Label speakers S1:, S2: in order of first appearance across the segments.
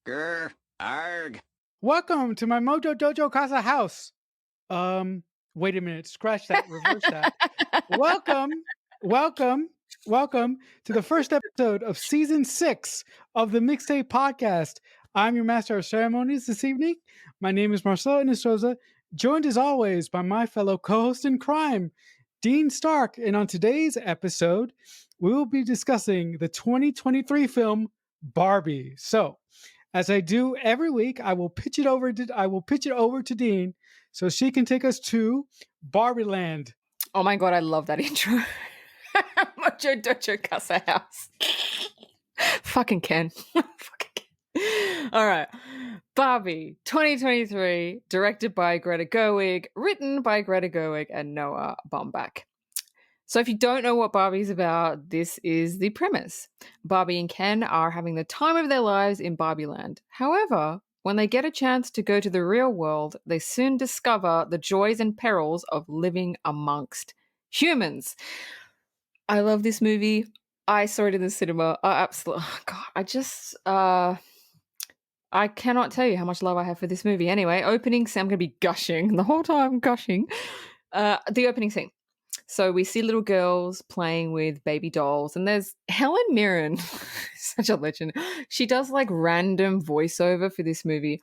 S1: Grr, arg.
S2: Welcome to my Mojo Dojo Casa house. Wait a minute, scratch that, reverse that. Welcome, welcome, welcome to the first episode of season 6 of the Mixtape Podcast. I'm your master of ceremonies this evening. My name is Marcelo Inestroza, joined as always by my fellow co-host in crime, Dean Stark. And on today's episode, we will be discussing the 2023 film Barbie. So, as I do every week, I will pitch it over to Dean so she can take us to Barbie Land.
S3: Oh my god, I love that intro. Mojo Dojo Casa House. Fucking Ken. Fucking Ken. All right. Barbie 2023, directed by Greta Gerwig, written by Greta Gerwig and Noah Baumbach. So if you don't know what Barbie's about, this is the premise. Barbie and Ken are having the time of their lives in Barbie Land. However, when they get a chance to go to the real world, they soon discover the joys and perils of living amongst humans. I love this movie. I saw it in the cinema. I cannot tell you how much love I have for this movie. Anyway, opening scene, I'm going to be gushing the whole time, gushing. The opening scene. So we see little girls playing with baby dolls, and there's Helen Mirren, such a legend. She does like random voiceover for this movie,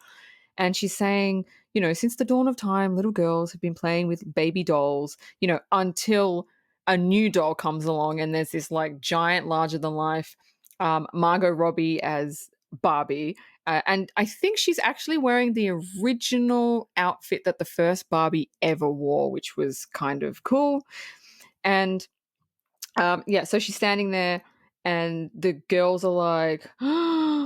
S3: and she's saying, since the dawn of time, little girls have been playing with baby dolls, until a new doll comes along, and there's this like giant, larger than life Margot Robbie as Barbie. And I think she's actually wearing the original outfit that the first Barbie ever wore, which was kind of cool. And so she's standing there and the girls are like,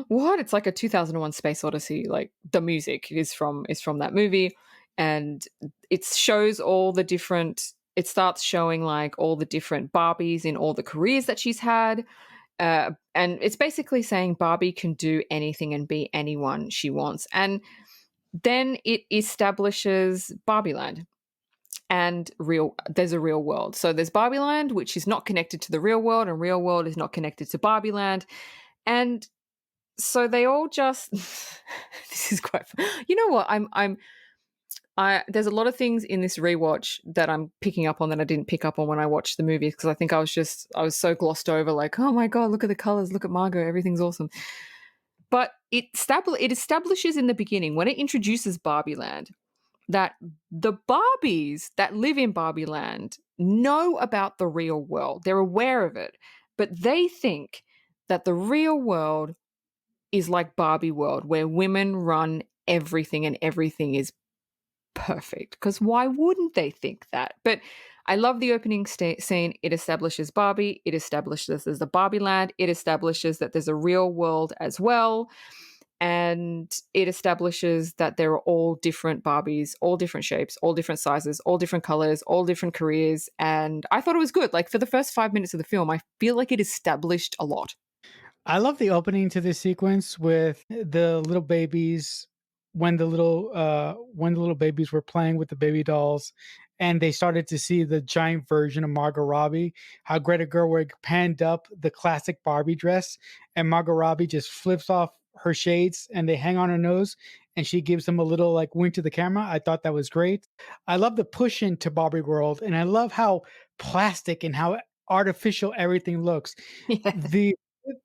S3: what? It's like a 2001 Space Odyssey. Like the music is from that movie. And it shows it starts showing like all the different Barbies in all the careers that she's had. And it's basically saying Barbie can do anything and be anyone she wants. And then it establishes Barbie Land and there's a real world. So there's Barbie Land, which is not connected to the real world, and real world is not connected to Barbie Land. And so they all just, this is quite fun. You know what? There's a lot of things in this rewatch that I'm picking up on that I didn't pick up on when I watched the movie, because I think I was so glossed over, like, oh my God, look at the colors, look at Margot, everything's awesome. But it establishes in the beginning, when it introduces Barbie Land, that the Barbies that live in Barbie Land know about the real world. They're aware of it, but they think that the real world is like Barbie world, where women run everything and everything is perfect, because why wouldn't they think that? But I love the opening scene. It establishes Barbie. It establishes there's the Barbie Land. It establishes that there's a real world as well. And it establishes that there are all different Barbies, all different shapes, all different sizes, all different colors, all different careers. And I thought it was good. Like for the first 5 minutes of the film, I feel like it established a lot.
S2: I love the opening to this sequence with the little babies when the little babies were playing with the baby dolls, and they started to see the giant version of Margot Robbie. How Greta Gerwig panned up the classic Barbie dress, and Margot Robbie just flips off her shades, and they hang on her nose, and she gives them a little like wink to the camera. I thought that was great. I love the push into Barbie world, and I love how plastic and how artificial everything looks.
S3: Yeah.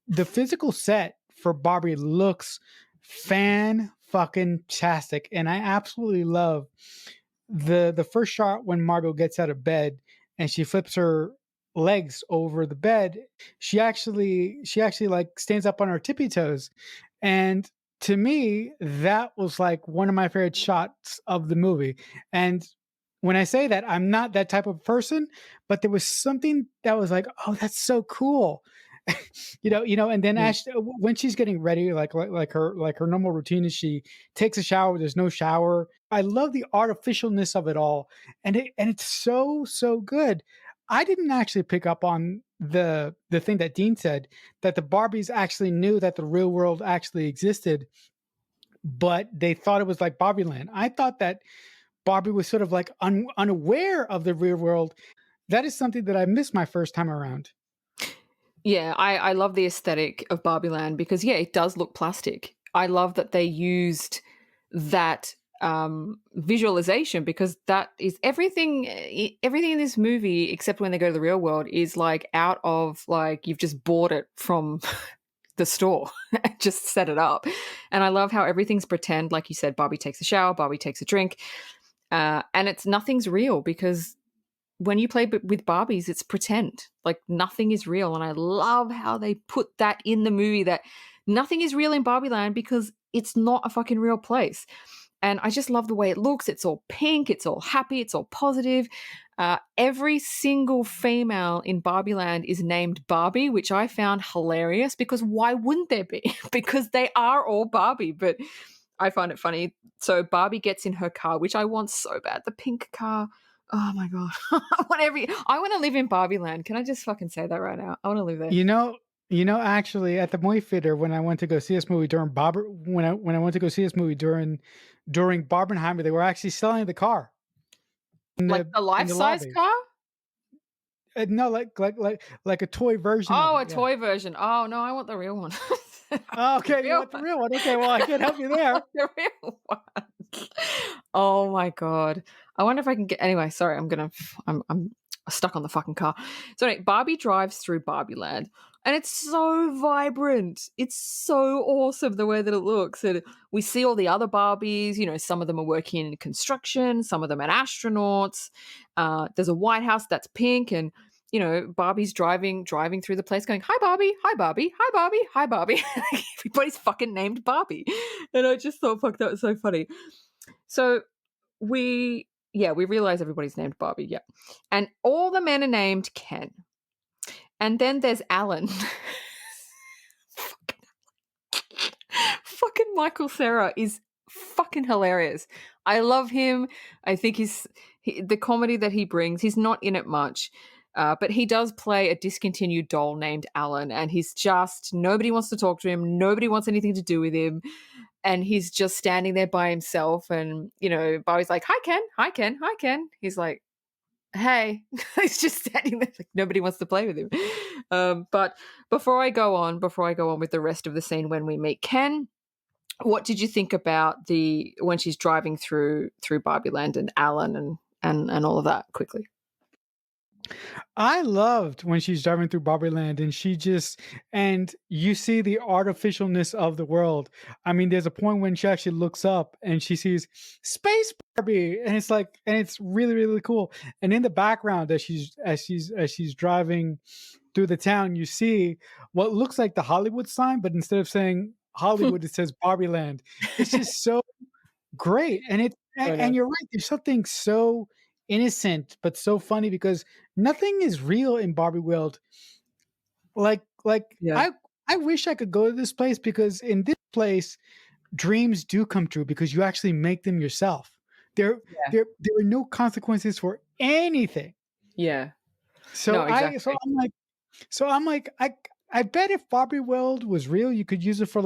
S2: The physical set for Barbie looks fan-fucking-tastic, and I absolutely love the first shot when Margot gets out of bed and she flips her legs over the bed. She actually like stands up on her tippy toes, and to me that was like one of my favorite shots of the movie. And when I say that, I'm not that type of person, but there was something that was like, oh, that's so cool. And then Ash, when she's getting ready, like her normal routine is she takes a shower. There's no shower. I love the artificialness of it all, and it's so good. I didn't actually pick up on the thing that Dean said, that the Barbies actually knew that the real world actually existed, but they thought it was like Barbie Land. I thought that Barbie was sort of like unaware of the real world. That is something that I missed my first time around.
S3: Yeah, I love the aesthetic of Barbie Land because, yeah, it does look plastic. I love that they used that visualization, because that is everything. Everything in this movie, except when they go to the real world, is like out of like you've just bought it from the store and just set it up. And I love how everything's pretend. Like you said, Barbie takes a shower, Barbie takes a drink, and it's nothing's real, because when you play with Barbies, it's pretend. Like nothing is real. And I love how they put that in the movie, that nothing is real in Barbie Land because it's not a fucking real place. And I just love the way it looks. It's all pink, it's all happy, it's all positive. Every single female in Barbie Land is named Barbie, which I found hilarious, because why wouldn't there be? Because they are all Barbie. But I find it funny. So Barbie gets in her car, which I want so bad, the pink car. Oh my god! I want to live in Barbie Land. Can I just fucking say that right now? I want to live there.
S2: Actually, at the movie theater when I went to go see this movie when I went to go see this movie during Barbenheimer, they were actually selling the car in
S3: Like
S2: the
S3: the
S2: in the
S3: life-size
S2: lobby.
S3: car?
S2: No, like a toy version of
S3: Oh,
S2: it.
S3: a
S2: Yeah.
S3: toy version. Oh no, I want the real one.
S2: Oh, okay, you
S3: Real
S2: want the
S3: one.
S2: real one? Okay, well I can't help you there.
S3: The real one. Oh my god. I wonder if I can get anyway, sorry, I'm stuck on the fucking car. So anyway, Barbie drives through Barbie Land, and it's so vibrant. It's so awesome the way that it looks. And we see all the other Barbies, some of them are working in construction, some of them are astronauts. There's a White House that's pink, and Barbie's driving through the place going, hi Barbie, hi Barbie, hi Barbie, hi Barbie. Everybody's fucking named Barbie. And I just thought, fuck, that was so funny. So we realize everybody's named Barbie, yeah. And all the men are named Ken. And then there's Alan. Fucking Michael Cera is fucking hilarious. I love him. I think the comedy that he brings, he's not in it much. But he does play a discontinued doll named Alan, and he's just, nobody wants to talk to him. Nobody wants anything to do with him. And he's just standing there by himself. And, Barbie's like, hi, Ken. Hi, Ken. Hi, Ken. He's like, hey. He's just standing there. Like, nobody wants to play with him. But before I go on with the rest of the scene when we meet Ken, what did you think about when she's driving through Barbie Land and Alan and all of that quickly?
S2: I loved when she's driving through Barbie Land and you see the artificialness of the world. I mean, there's a point when she actually looks up and she sees Space Barbie, and it's really, really cool. And in the background, as she's driving through the town, you see what looks like the Hollywood sign, but instead of saying Hollywood, it says Barbie Land. It's just so great,
S3: I know.
S2: and you're right. There's something so innocent but so funny because nothing is real in Barbie world. Like
S3: Yeah.
S2: I wish I could go to this place because in this place dreams do come true because you actually make them yourself. There
S3: Yeah.
S2: there are no consequences for anything.
S3: Yeah.
S2: So
S3: No,
S2: I so
S3: exactly.
S2: I'm like so I'm like I bet if Barbie world was real, you could use it for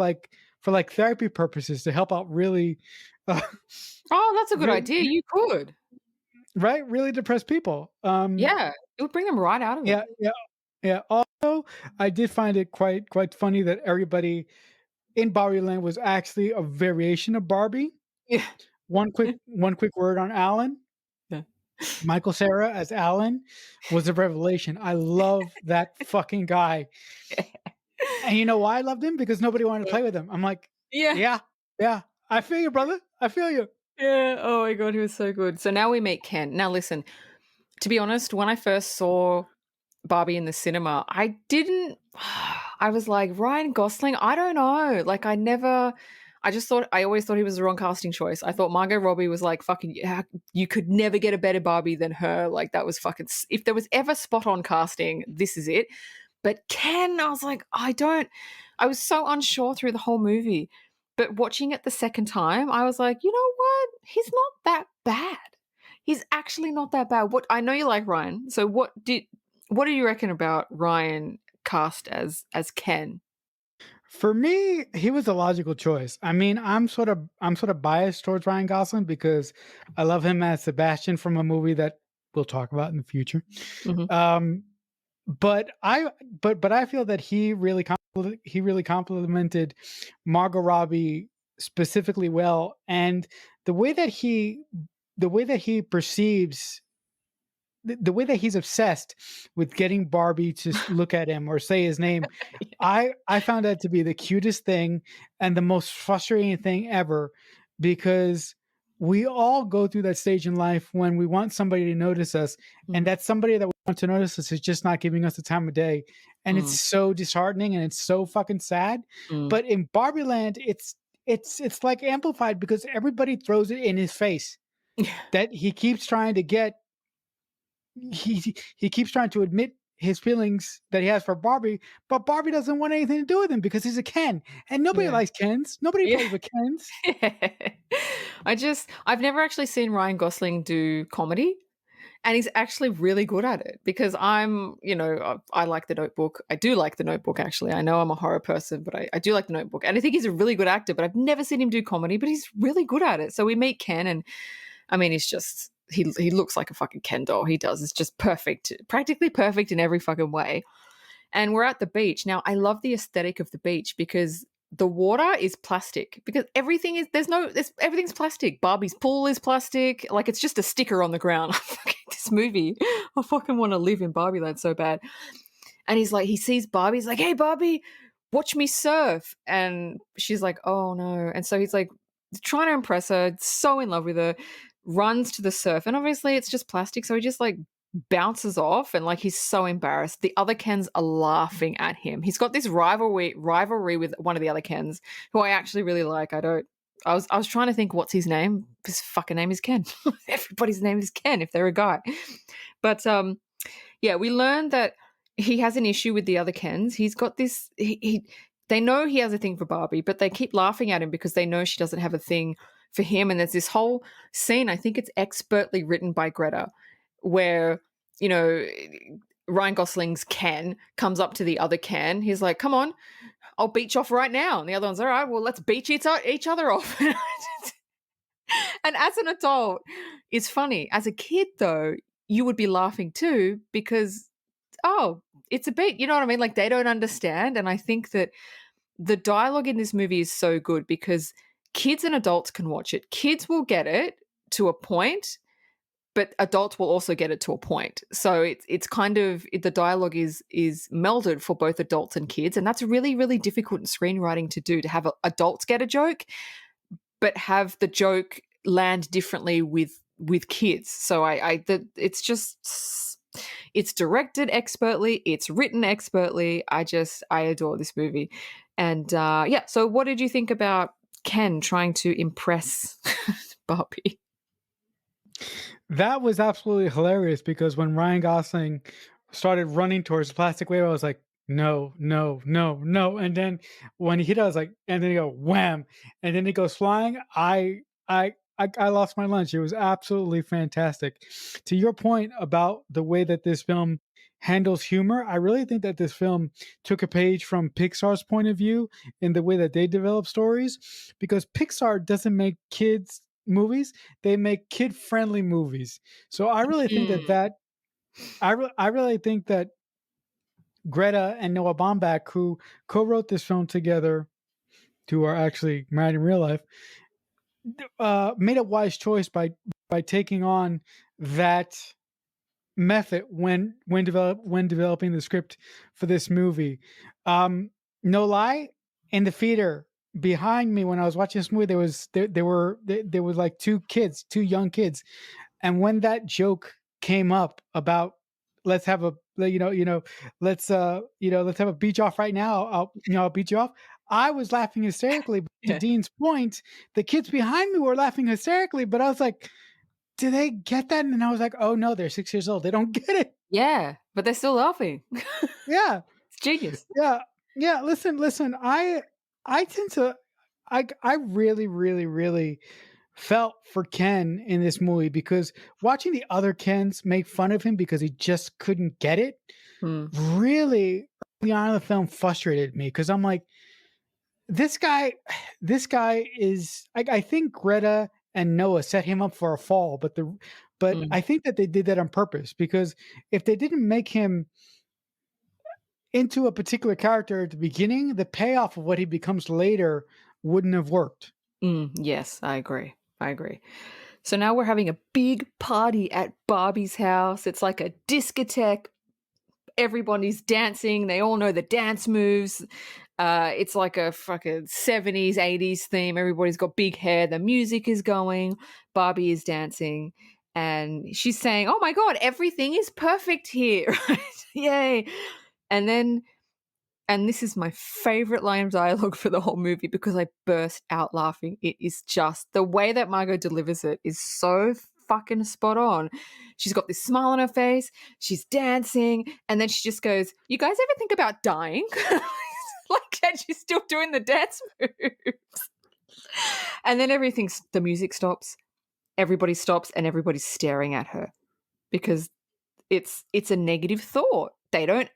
S2: therapy purposes to help out really uh,
S3: Oh, that's a good
S2: re-
S3: idea. You could.
S2: right? Really depressed people.
S3: Yeah. It would bring them right out of it.
S2: Yeah, yeah, yeah. Also, I did find it quite funny that everybody in Barbie Land was actually a variation of Barbie.
S3: Yeah.
S2: One quick word on Alan.
S3: Yeah.
S2: Michael Cera as Alan was a revelation. I love that fucking guy. And you know why I loved him? Because nobody wanted to play with him. I'm like,
S3: Yeah.
S2: yeah, yeah. I feel you, brother. I feel you.
S3: Yeah. Oh my god, he was so good. So now we meet Ken. Now listen, to be honest, when I first saw Barbie in the cinema, I didn't I was like, Ryan Gosling, I don't know. Like I always thought he was the wrong casting choice. I thought Margot Robbie was like fucking you could never get a better Barbie than her. Like that was fucking if there was ever spot on casting, this is it. But Ken, I was like, I was so unsure through the whole movie. But watching it the second time, I was like, you know what? He's not that bad. He's actually not that bad. What I know you like Ryan. So what do you reckon about Ryan cast as Ken?
S2: For me, he was a logical choice. I mean, I'm sort of biased towards Ryan Gosling because I love him as Sebastian from a movie that we'll talk about in the future.
S3: Mhm.
S2: Um, but I feel that he really he really complimented Margot Robbie specifically well, and the way that he the way that he perceives the way that he's obsessed with getting Barbie to look at him or say his name. I found that to be the cutest thing and the most frustrating thing ever, because we all go through that stage in life when we want somebody to notice us, and
S3: Mm,
S2: that somebody that we want to notice us is just not giving us the time of day, and it's
S3: mm,
S2: so disheartening and it's so fucking sad.
S3: mm.
S2: But in Barbie Land, it's like amplified because everybody throws it in his face that he keeps trying to get he keeps trying to admit his feelings that he has for Barbie, but Barbie doesn't want anything to do with him because he's a Ken, and nobody
S3: Yeah.
S2: likes Kens. Nobody
S3: Yeah.
S2: plays with Kens.
S3: I've never actually seen Ryan Gosling do comedy, and he's actually really good at it because I like The Notebook. I do like The Notebook, actually. I know I'm a horror person, but I do like The Notebook. And I think he's a really good actor, but I've never seen him do comedy, but he's really good at it. So we meet Ken, and I mean, he looks like a fucking Ken doll. He does. It's just perfect, practically perfect in every fucking way. And we're at the beach. Now, I love the aesthetic of the beach because the water is plastic, because everything's plastic. Barbie's pool is plastic. Like, it's just a sticker on the ground. This movie, I fucking want to live in Barbie Land so bad. And he sees Barbie. He's like, "Hey, Barbie, watch me surf." And she's like, "Oh no." And so he's like trying to impress her, so in love with her, runs to the surf. And obviously it's just plastic. So he just like bounces off, and like he's so embarrassed. The other Kens are laughing at him. He's got this rivalry with one of the other Kens, who I actually really like. I was trying to think what's his name. His fucking name is Ken. Everybody's name is Ken if they're a guy. But yeah, we learned that he has an issue with the other Kens. He's got this they know he has a thing for Barbie, but they keep laughing at him because they know she doesn't have a thing for him. And there's this whole scene, I think it's expertly written by Greta, where, you know, Ryan Gosling's Ken comes up to the other Ken. He's like, "Come on, I'll beach off right now." And the other one's, "All right, well, let's beach each other off." And as an adult, it's funny. As a kid, though, you would be laughing too because, oh, it's a beat. You know what I mean? Like, they don't understand. And I think that the dialogue in this movie is so good because kids and adults can watch it. Kids will get it to a point, but adults will also get it to a point. So it's kind of the dialogue is melded for both adults and kids, and that's really, really difficult in screenwriting to do, to have adults get a joke but have the joke land differently with kids. So it's directed expertly, it's written expertly. I adore this movie. And yeah, so what did you think about Ken trying to impress Barbie?
S2: That was absolutely hilarious because when Ryan Gosling started running towards the plastic wave, I was like, "No, no, no, no!" And then when he hit, it, I was like, and then he go wham, and then he goes flying. I lost my lunch. It was absolutely fantastic. To your point about the way that this film handles humor, I really think that this film took a page from Pixar's point of view in the way that they develop stories, because Pixar doesn't make kids movies; they make kid-friendly movies. So I really think that
S3: Mm,
S2: I really think that Greta and Noah Baumbach, who co-wrote this film together, who are actually married in real life, made a wise choice by taking on that method when developing the script for this movie. No lie, in the theater behind me when I was watching this movie, there was like two young kids, and when that joke came up about let's have a let's have a beach off right now, I'll beat you off. I was laughing hysterically. But to
S3: yeah.
S2: Dean's point, the kids behind me were laughing hysterically, but I was like, do they get that? And I was like, oh no, they're 6 years old. They don't get it.
S3: Yeah, but they're still laughing.
S2: Yeah.
S3: It's genius.
S2: Yeah. Yeah. Listen, I tend to, I really, really, really felt for Ken in this movie because watching the other Kens make fun of him because he just couldn't get it
S3: Hmm.
S2: really early on in the film frustrated me because I'm like, this guy, this guy is. I think Greta and Noah set him up for a fall, but
S3: Mm.
S2: I think that they did that on purpose because if they didn't make him, into a particular character at the beginning, the payoff of what he becomes later wouldn't have worked.
S3: Yes, I agree. I agree. So now we're having a big party at Barbie's house. It's like a discotheque. Everybody's dancing. They all know the dance moves. It's like a fucking 70s, 80s theme. Everybody's got big hair. The music is going. Barbie is dancing. And she's saying, oh my God, everything is perfect here. Right? Yay. And then, and this is my favorite line of dialogue for the whole movie because I burst out laughing. It is just the way that Margot delivers it is so fucking spot on. She's got this smile on her face, she's dancing, and then she just goes, you guys ever think about dying? Like, and she's still doing the dance moves. And then the music stops, everybody stops, and everybody's staring at her because it's a negative thought.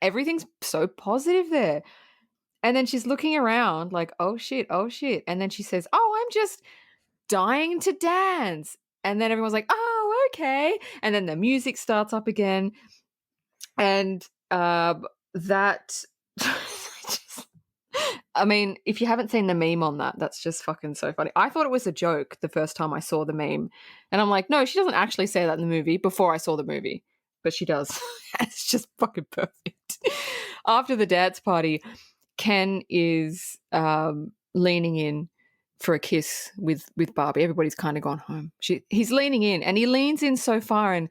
S3: Everything's so positive there. And then she's looking around like, oh shit. And then she says, oh, I'm just dying to dance. And then everyone's like, oh, okay. And then the music starts up again. And that, I mean, if you haven't seen the meme on that, that's just fucking so funny. I thought it was a joke the first time I saw the meme. And I'm like, no, she doesn't actually say that in the movie before I saw the movie. But she does. It's just fucking perfect. After the dance party, Ken is leaning in for a kiss with Barbie. Everybody's kind of gone home. He's leaning in, and he leans in so far, and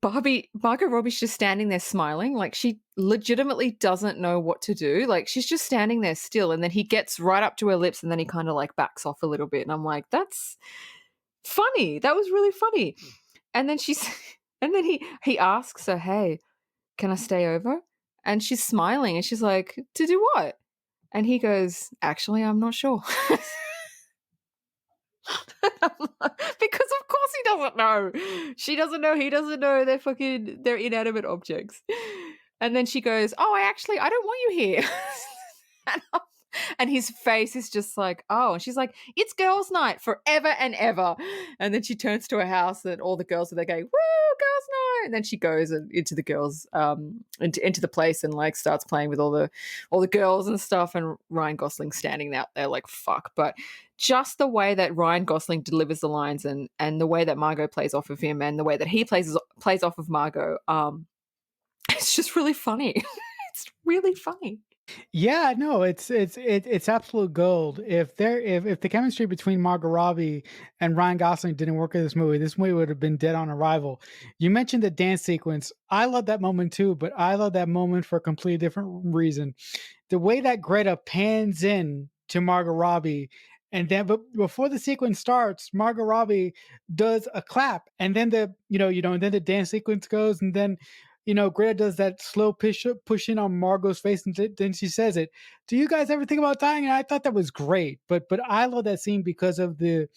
S3: Margot Robbie's just standing there smiling. Like, she legitimately doesn't know what to do. Like, she's just standing there still, and then he gets right up to her lips, and then he kind of like backs off a little bit. And I'm like, that's funny. That was really funny. And then and then he asks her, hey, can I stay over? And she's smiling, and she's like, to do what? And he goes, actually, I'm not sure. Because of course he doesn't know. She doesn't know. He doesn't know. They're inanimate objects. And then she goes, oh, I don't want you here. And his face is just like, oh. And she's like, it's girls' night forever and ever. And then she turns to her house and all the girls are there going, woo, girls' night. And then she goes into the girls, into the place and like starts playing with all the girls and stuff. And Ryan Gosling standing out there like, fuck. But just the way that Ryan Gosling delivers the lines and the way that Margot plays off of him and the way that he plays off of Margot, it's just really funny. It's really funny.
S2: Yeah, no, it's absolute gold. If the chemistry between Margot Robbie and Ryan Gosling didn't work in this movie would have been dead on arrival. You mentioned the dance sequence. I love that moment too, but I love that moment for a completely different reason. The way that Greta pans in to Margot Robbie, and then but before the sequence starts, Margot Robbie does a clap, and then and then the dance sequence goes, and then Greta does that slow push in on Margot's face, and then she says it. Do you guys ever think about dying? And I thought that was great, but I love that scene because of the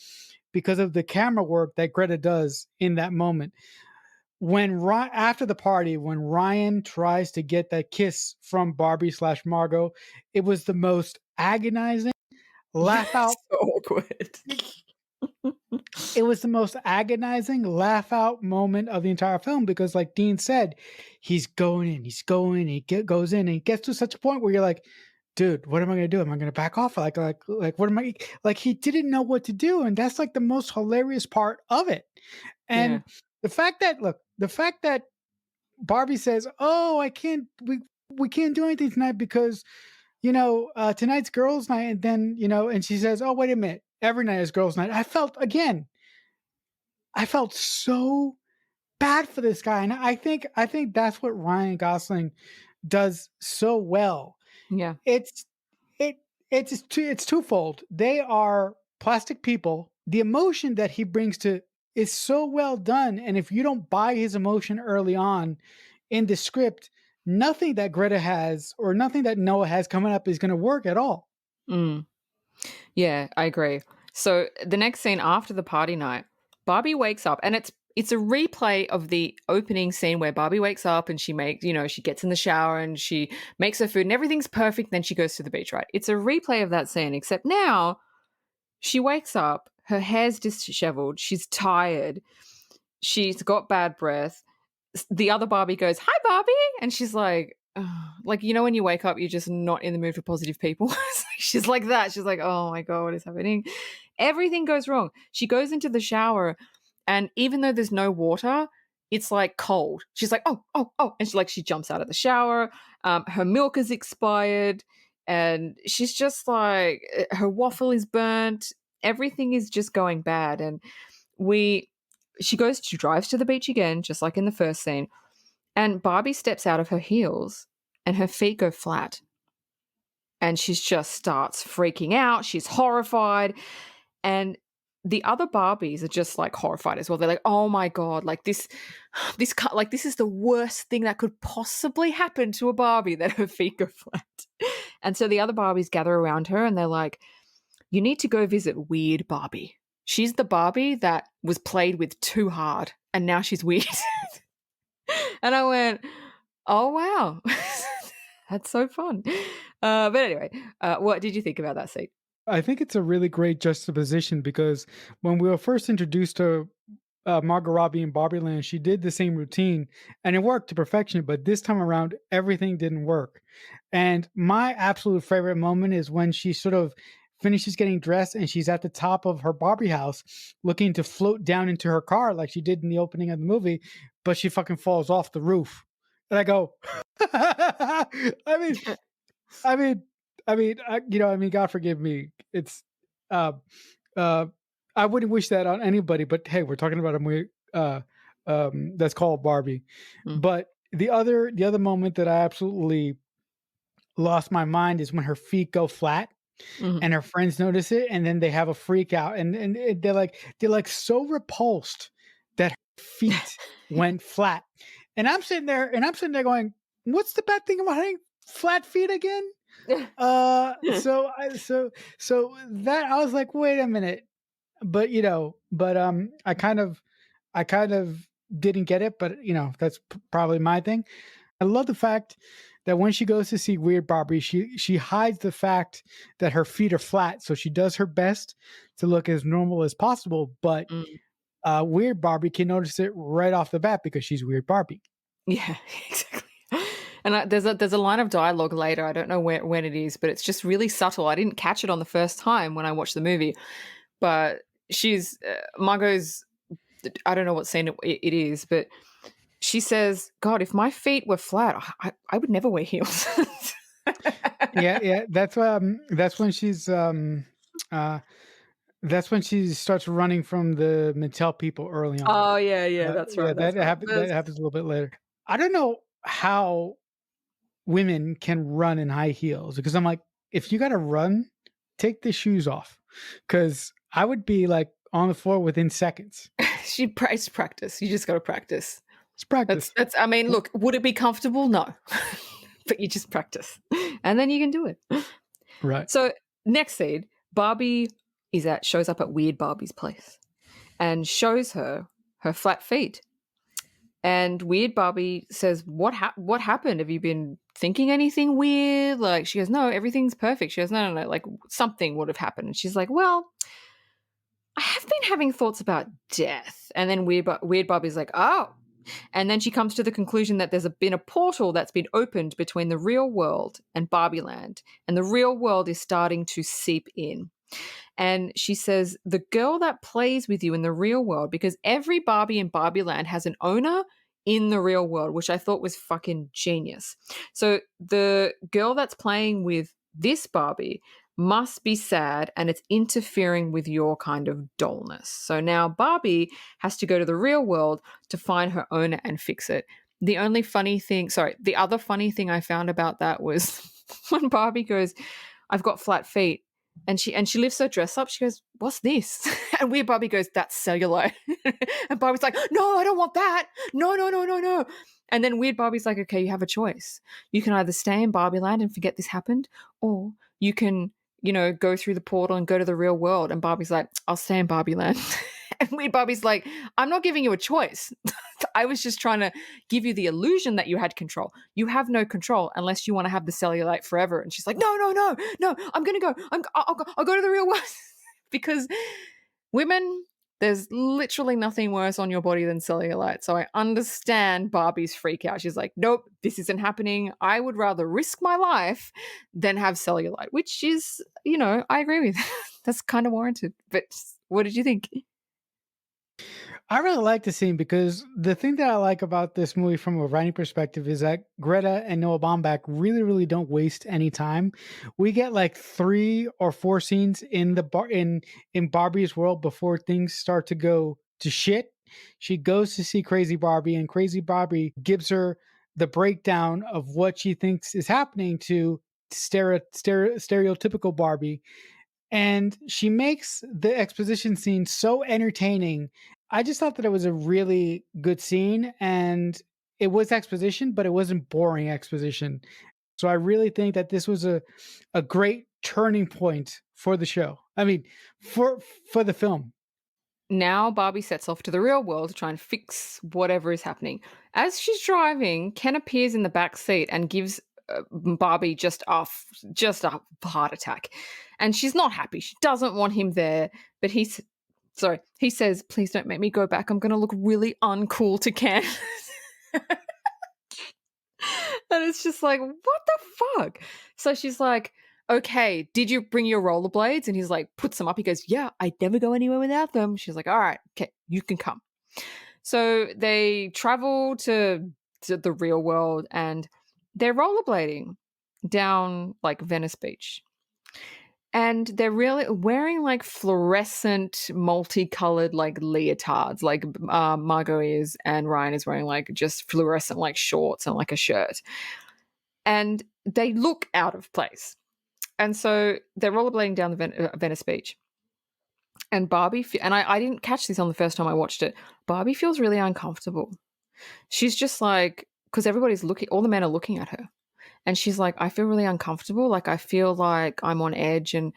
S2: camera work that Greta does in that moment. When after the party, when Ryan tries to get that kiss from Barbie/Margot, it was the most agonizing laugh out.
S3: So awkward.
S2: It was the most agonizing laugh out moment of the entire film because, like Dean said, he's going, he goes in, and he gets to such a point where you're like, dude, what am I going to do? Am I going to back off? Like, what am I like? He didn't know what to do. And that's like the most hilarious part of it. And the fact that Barbie says, oh, we can't do anything tonight because, tonight's girls' night. And then, and she says, oh, wait a minute. Every night is girls' night. I felt so bad for this guy. And I think that's what Ryan Gosling does so well.
S3: Yeah.
S2: It's twofold. They are plastic people. The emotion that he brings to is so well done. And if you don't buy his emotion early on in the script, nothing that Greta has or nothing that Noah has coming up is going to work at all.
S3: Yeah, I agree. So the next scene after the party night, Barbie wakes up, and it's a replay of the opening scene where Barbie wakes up and she makes, she gets in the shower and she makes her food and everything's perfect. Then she goes to the beach, right? It's a replay of that scene, except now she wakes up, her hair's disheveled, she's tired, she's got bad breath. The other Barbie goes, hi, Barbie. And she's like, like, when you wake up, you're just not in the mood for positive people. She's like that. She's like, oh my God, what is happening? Everything goes wrong. She goes into the shower, and even though there's no water, it's like cold. She's like, oh, oh, oh. And she jumps out of the shower. Her milk is expired. And she's just like, her waffle is burnt. Everything is just going bad. And she drives to the beach again, just like in the first scene. And Barbie steps out of her heels and her feet go flat. And she just starts freaking out. She's horrified. And the other Barbies are just like horrified as well. They're like, oh my God, like this is the worst thing that could possibly happen to a Barbie, that her feet go flat. And so the other Barbies gather around her and they're like, you need to go visit Weird Barbie. She's the Barbie that was played with too hard and now she's weird. And I went, oh, wow. That's so fun. But anyway, what did you think about that scene?
S2: I think it's a really great juxtaposition because when we were first introduced to Margot Robbie in Barbie Land, she did the same routine and it worked to perfection. But this time around, everything didn't work. And my absolute favorite moment is when she sort of finishes getting dressed and she's at the top of her Barbie house looking to float down into her car like she did in the opening of the movie, but she fucking falls off the roof. And I go, I mean, God forgive me. It's, uh, I wouldn't wish that on anybody, but hey, we're talking about a movie, that's called Barbie.
S3: Mm.
S2: But the other moment that I absolutely lost my mind is when her feet go flat.
S3: Mhm.
S2: And her friends notice it, and then they have a freak out, and they're like so repulsed that her feet went flat. And I'm sitting there going, "What's the bad thing about having flat feet again?" So that I was like, "Wait a minute," but I kind of didn't get it, but that's probably my thing. I love the fact that when she goes to see Weird Barbie, she hides the fact that her feet are flat, so she does her best to look as normal as possible. But
S3: Mm.
S2: Weird Barbie can notice it right off the bat because she's Weird Barbie.
S3: Yeah, exactly. And there's a line of dialogue later. I don't know when it is, but it's just really subtle. I didn't catch it on the first time when I watched the movie, but she's Margot's. I don't know what scene it is, but she says, "God, if my feet were flat, I would never wear heels."
S2: Yeah. That's when uh, that's when she starts running from the Mattel people early on.
S3: Oh yeah, that's
S2: Yeah,
S3: right. That's right.
S2: that happens a little bit later. I don't know how women can run in high heels because I'm like, if you got to run, take the shoes off, because I would be like on the floor within seconds.
S3: It's practice. You just got to practice.
S2: It's practice.
S3: That's. I mean, look, would it be comfortable? No, but you just practice, and then you can do it.
S2: Right.
S3: So next scene, Barbie shows up at Weird Barbie's place, and shows her flat feet. And Weird Barbie says, "What happened? Have you been thinking anything weird?" Like, she goes, "No, everything's perfect." She goes, "No, like something would have happened." And she's like, "Well, I have been having thoughts about death." And then Weird Barbie's like, "Oh." And then she comes to the conclusion that there's been a portal that's been opened between the real world and Barbie Land, and the real world is starting to seep in. And she says, the girl that plays with you in the real world, because every Barbie in Barbie Land has an owner in the real world, which I thought was fucking genius. So the girl that's playing with this Barbie must be sad, and it's interfering with your kind of dullness. So now Barbie has to go to the real world to find her owner and fix it. The other funny thing I found about that was when Barbie goes, "I've got flat feet." And she lifts her dress up. She goes, "What's this?" And Weird Barbie goes, "That's cellulite." And Barbie's like, "No, I don't want that. No, no, no, no, no." And then Weird Barbie's like, "Okay, you have a choice. You can either stay in Barbie Land and forget this happened, or you can, go through the portal and go to the real world." And Barbie's like, "I'll stay in Barbie Land." And Weird Barbie's like, "I'm not giving you a choice. I was just trying to give you the illusion that you had control. You have no control unless you want to have the cellulite forever." And she's like, "No, no, no, no, I'm going to go. I'll go to the real world." Because women There's literally nothing worse on your body than cellulite. So I understand Barbie's freak out. She's like, nope, this isn't happening. I would rather risk my life than have cellulite, which is, I agree with. That's kind of warranted. But what did you think?
S2: I really like the scene because the thing that I like about this movie from a writing perspective is that Greta and Noah Baumbach really, really don't waste any time. We get like 3 or 4 scenes in the in Barbie's world before things start to go to shit. She goes to see Crazy Barbie, and Crazy Barbie gives her the breakdown of what she thinks is happening to stereotypical Barbie, and she makes the exposition scene so entertaining. I just thought that it was a really good scene, and it was exposition, but it wasn't boring exposition. So I really think that this was a great turning point for the show. I mean, for for the film.
S3: Now Barbie sets off to the real world to try and fix whatever is happening. As she's driving, Ken appears in the back seat and gives Barbie just a heart attack, and she's not happy. She doesn't want him there, but he says, "Please don't make me go back. I'm going to look really uncool to Ken." And it's just like, what the fuck? So she's like, okay, did you bring your rollerblades? And he's like, puts them up. He goes, yeah, I never go anywhere without them. She's like, all right, okay, you can come. So they travel to the real world and they're rollerblading down like Venice Beach. And they're really wearing like fluorescent, multicolored like leotards, like Margot is, and Ryan is wearing like just fluorescent like shorts and like a shirt. And they look out of place. And so they're rollerblading down the Venice Beach. And Barbie, and I didn't catch this on the first time I watched it. Barbie feels really uncomfortable. She's just like, because everybody's looking, all the men are looking at her. And she's like, I feel really uncomfortable. Like, I feel like I'm on edge and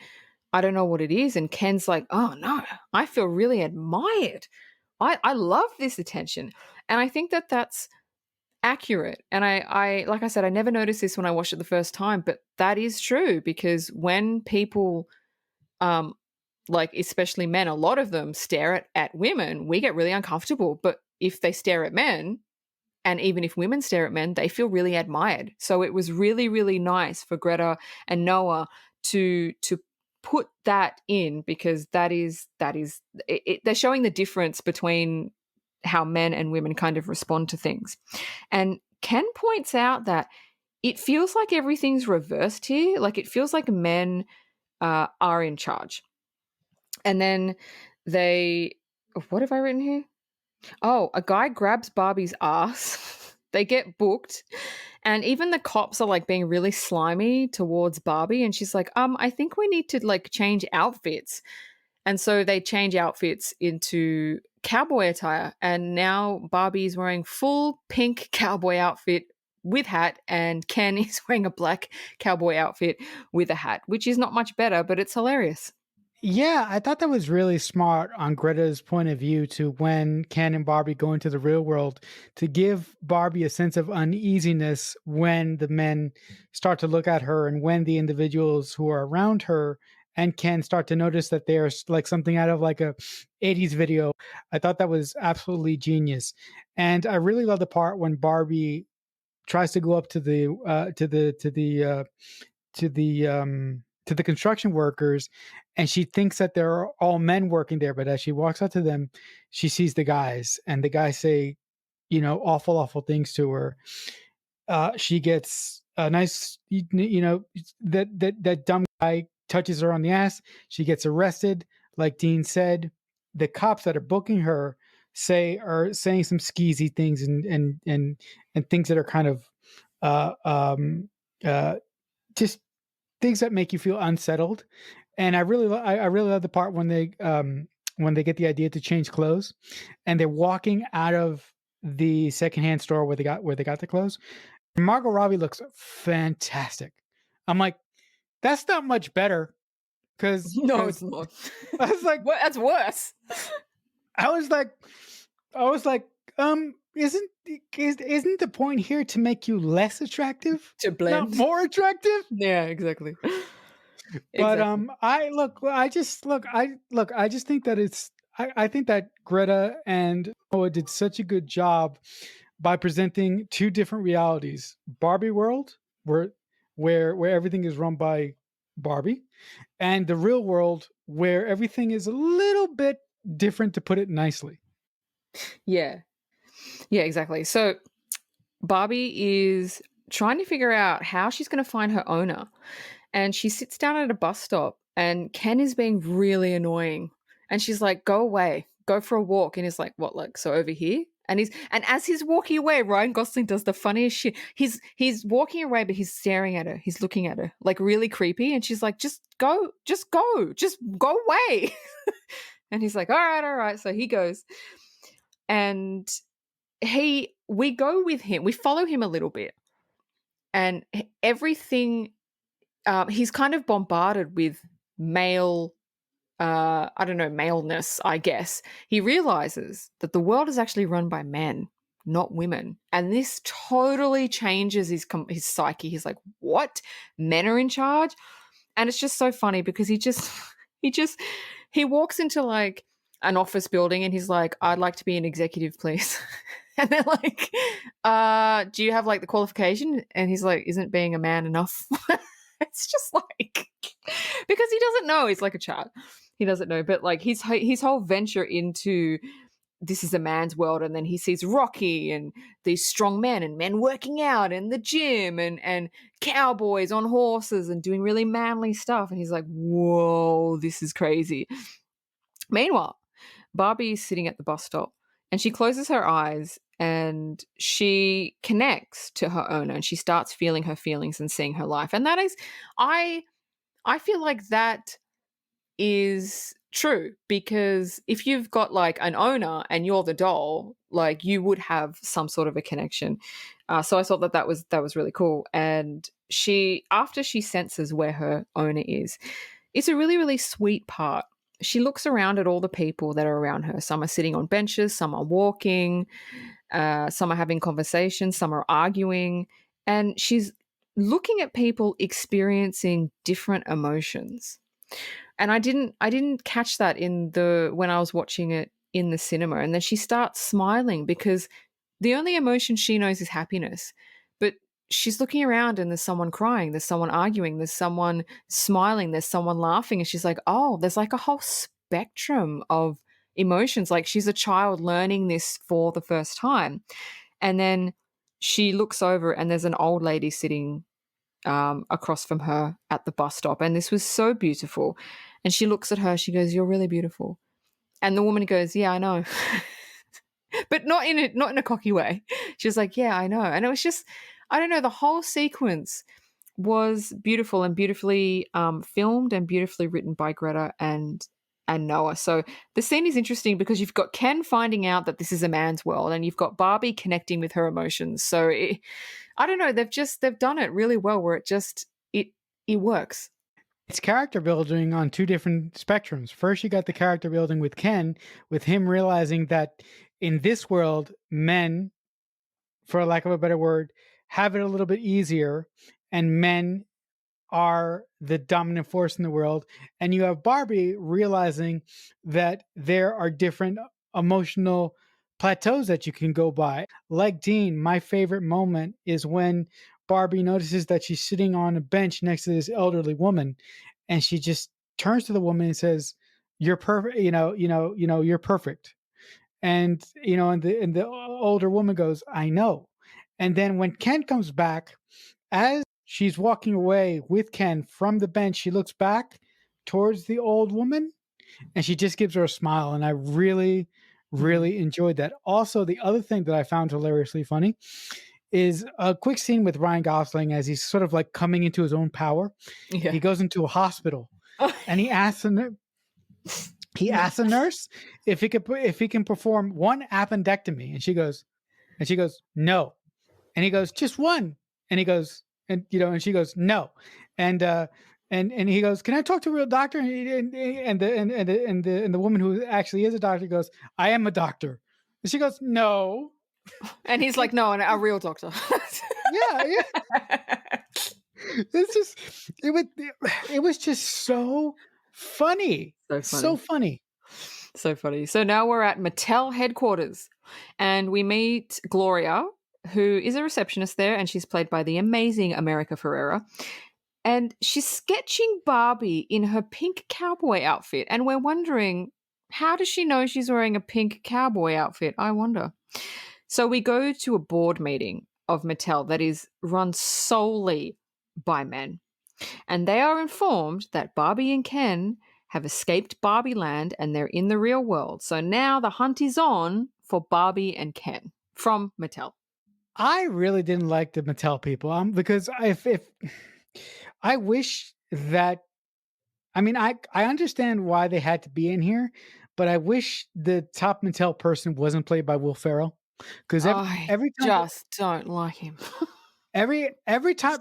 S3: I don't know what it is. And Ken's like, oh no, I feel really admired. I love this attention. And I think that that's accurate. And I like I said, I never noticed this when I watched it the first time, but that is true because when people, like especially men, a lot of them stare at women, we get really uncomfortable. But if they stare at men, and even if women stare at men, they feel really admired. So it was really, really nice for Greta and Noah to put that in because that is they're showing the difference between how men and women kind of respond to things. And Ken points out that it feels like everything's reversed here. Like it feels like men are in charge. And then what have I written here? Oh, a guy grabs Barbie's ass. They get booked. And even the cops are like being really slimy towards Barbie. And she's like, I think we need to like change outfits. And so they change outfits into cowboy attire. And now Barbie's wearing full pink cowboy outfit with hat. And Ken is wearing a black cowboy outfit with a hat, which is not much better, but it's hilarious.
S2: Yeah, I thought that was really smart on Greta's point of view to when Ken and Barbie go into the real world to give Barbie a sense of uneasiness when the men start to look at her and when the individuals who are around her and Ken start to notice that they're like something out of like a 80s video. I thought that was absolutely genius. And I really love the part when Barbie tries to go up to the construction workers, and she thinks that they're all men working there, but as she walks up to them, she sees the guys, and the guys say, awful things to her. She gets a nice, that dumb guy touches her on the ass. She gets arrested. Like Dean said, the cops that are booking her are saying some skeezy things and things that are kind of uh, um, just things that make you feel unsettled. And I really love the part when they get the idea to change clothes and they're walking out of the secondhand store where they got the clothes. Margot Robbie looks fantastic. I'm like, that's not much better because
S3: No, it's not.
S2: I was like,
S3: That's worse.
S2: I was like, I was like, isn't the point here to make you less attractive,
S3: To
S2: not
S3: blend.
S2: more attractive?
S3: Yeah, exactly.
S2: But
S3: Exactly.
S2: I just think that I think that Greta and Noah did such a good job by presenting two different realities: Barbie world, where everything is run by Barbie, and the real world where everything is a little bit different, to put it nicely.
S3: Yeah. Yeah, exactly. So Barbie is trying to figure out how she's going to find her owner. And she sits down at a bus stop, and Ken is being really annoying. And she's like, "Go away, go for a walk." And he's like, "What, like, so over here?" And as he's walking away, Ryan Gosling does the funniest shit. He's walking away, but he's staring at her. He's looking at her, like really creepy. And she's like, "Just go, just go away." And he's like, all right. So he goes, and we go with him. We follow him a little bit, and everything. He's kind of bombarded with male, I don't know, maleness, I guess. He realizes that the world is actually run by men, not women. And this totally changes his psyche. He's like, what? Men are in charge? And it's just so funny because he just, he walks into like an office building and he's like, "I'd like to be an executive, please." And they're like, "Do you have like the qualification?" And he's like, "Isn't being a man enough?" It's just like, because he doesn't know. He's like a child. He doesn't know. But like his whole venture into this is a man's world, and then he sees Rocky and these strong men and men working out in the gym and cowboys on horses and doing really manly stuff. And he's like, whoa, this is crazy. Meanwhile, Barbie is sitting at the bus stop and she closes her eyes and she connects to her owner and she starts feeling her feelings and seeing her life. And that is, I I feel like that is true, because if you've got like an owner and you're the doll, like you would have some sort of a connection. So I thought that was really cool. And she, after she senses where her owner is, it's a really really sweet part. She looks around at all the people that are around her. Some are sitting on benches, some are walking, some are having conversations, some are arguing, and she's looking at people experiencing different emotions. And I didn't catch that in the when I was watching it in the cinema. And then she starts smiling because the only emotion she knows is happiness. But she's looking around and there's someone crying, there's someone arguing, there's someone smiling, there's someone laughing, and she's like, "Oh, there's like a whole spectrum of emotions." Like she's a child learning this for the first time. And then she looks over and there's an old lady sitting across from her at the bus stop. And this was so beautiful. And she looks at her, she goes, "You're really beautiful." And the woman goes, "Yeah, I know." But not in a cocky way. She was like, "Yeah, I know." And it was just, I don't know, the whole sequence was beautiful and beautifully filmed and beautifully written by Greta and Noah. So the scene is interesting because you've got Ken finding out that this is a man's world, and you've got Barbie connecting with her emotions. So I don't know, they've done it really well where it works.
S2: It's character building on two different spectrums. First, you got the character building with Ken, with him realizing that in this world, men, for lack of a better word, have it a little bit easier, and men are the dominant force in the world. And you have Barbie realizing that there are different emotional plateaus that you can go by. Like Dean, my favorite moment is when Barbie notices that she's sitting on a bench next to this elderly woman, and she just turns to the woman and says, "You're perfect, you're perfect." And the older woman goes, "I know." And then when Ken comes back, as she's walking away with Ken from the bench, she looks back towards the old woman and she just gives her a smile. And I really,
S3: Mhm.
S2: really enjoyed that. Also, the other thing that I found hilariously funny is a quick scene with Ryan Gosling as he's sort of like coming into his own power.
S3: Yeah.
S2: He goes into a hospital and he asks a nurse if he can perform one appendectomy, and she goes no, and he goes, "Just one." And he goes, and she goes, "No." And and he goes, "Can I talk to a real doctor?" And the woman who actually is a doctor goes, "I am a doctor." And she goes, "No."
S3: And he's like, "No, a real doctor."
S2: Yeah, yeah. It's just it was just so funny.
S3: So
S2: So
S3: funny.
S2: funny.
S3: So funny. So now we're at Mattel headquarters and we meet Gloria, who is a receptionist there, and she's played by the amazing America Ferrera. And she's sketching Barbie in her pink cowboy outfit. And we're wondering, how does she know she's wearing a pink cowboy outfit? I wonder. So we go to a board meeting of Mattel that is run solely by men. And they are informed that Barbie and Ken have escaped Barbie Land and they're in the real world. So now the hunt is on for Barbie and Ken from Mattel.
S2: I really didn't like the Mattel people, because if I wish that, I mean, I understand why they had to be in here, but I wish the top Mattel person wasn't played by Will Ferrell, because
S3: I
S2: every time
S3: just don't like him.
S2: every time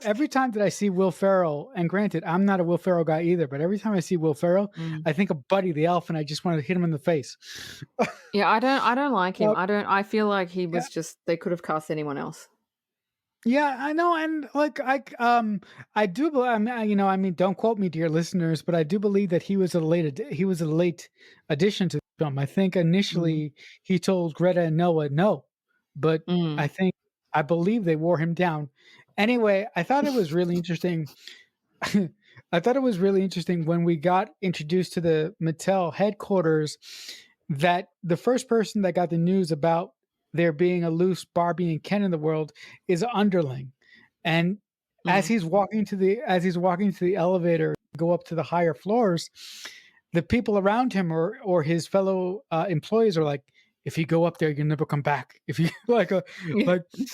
S2: that I see Will Ferrell, and granted, I'm not a Will Ferrell guy either, but every time I see Will Ferrell,
S3: Mm.
S2: I think of Buddy the Elf, and I just want to hit him in the face.
S3: Yeah, I don't like him.
S2: Uh,
S3: I feel like he
S2: yeah,
S3: was just they could have cast anyone else.
S2: yeah, I know, and like I do, I mean, I mean, don't quote me, dear listeners, but I do believe that he was a late addition to the film. I think
S3: Mm.
S2: initially he told Greta and Noah no, but
S3: Mm.
S2: I believe they wore him down. Anyway, I thought it was really interesting. I thought it was really interesting when we got introduced to the Mattel headquarters that the first person that got the news about there being a loose Barbie and Ken in the world is an underling. And
S3: Mm.
S2: as he's walking to the elevator, go up to the higher floors, the people around him or his fellow employees are like, if you go up there, you'll never come back. If you
S3: Yeah.
S2: like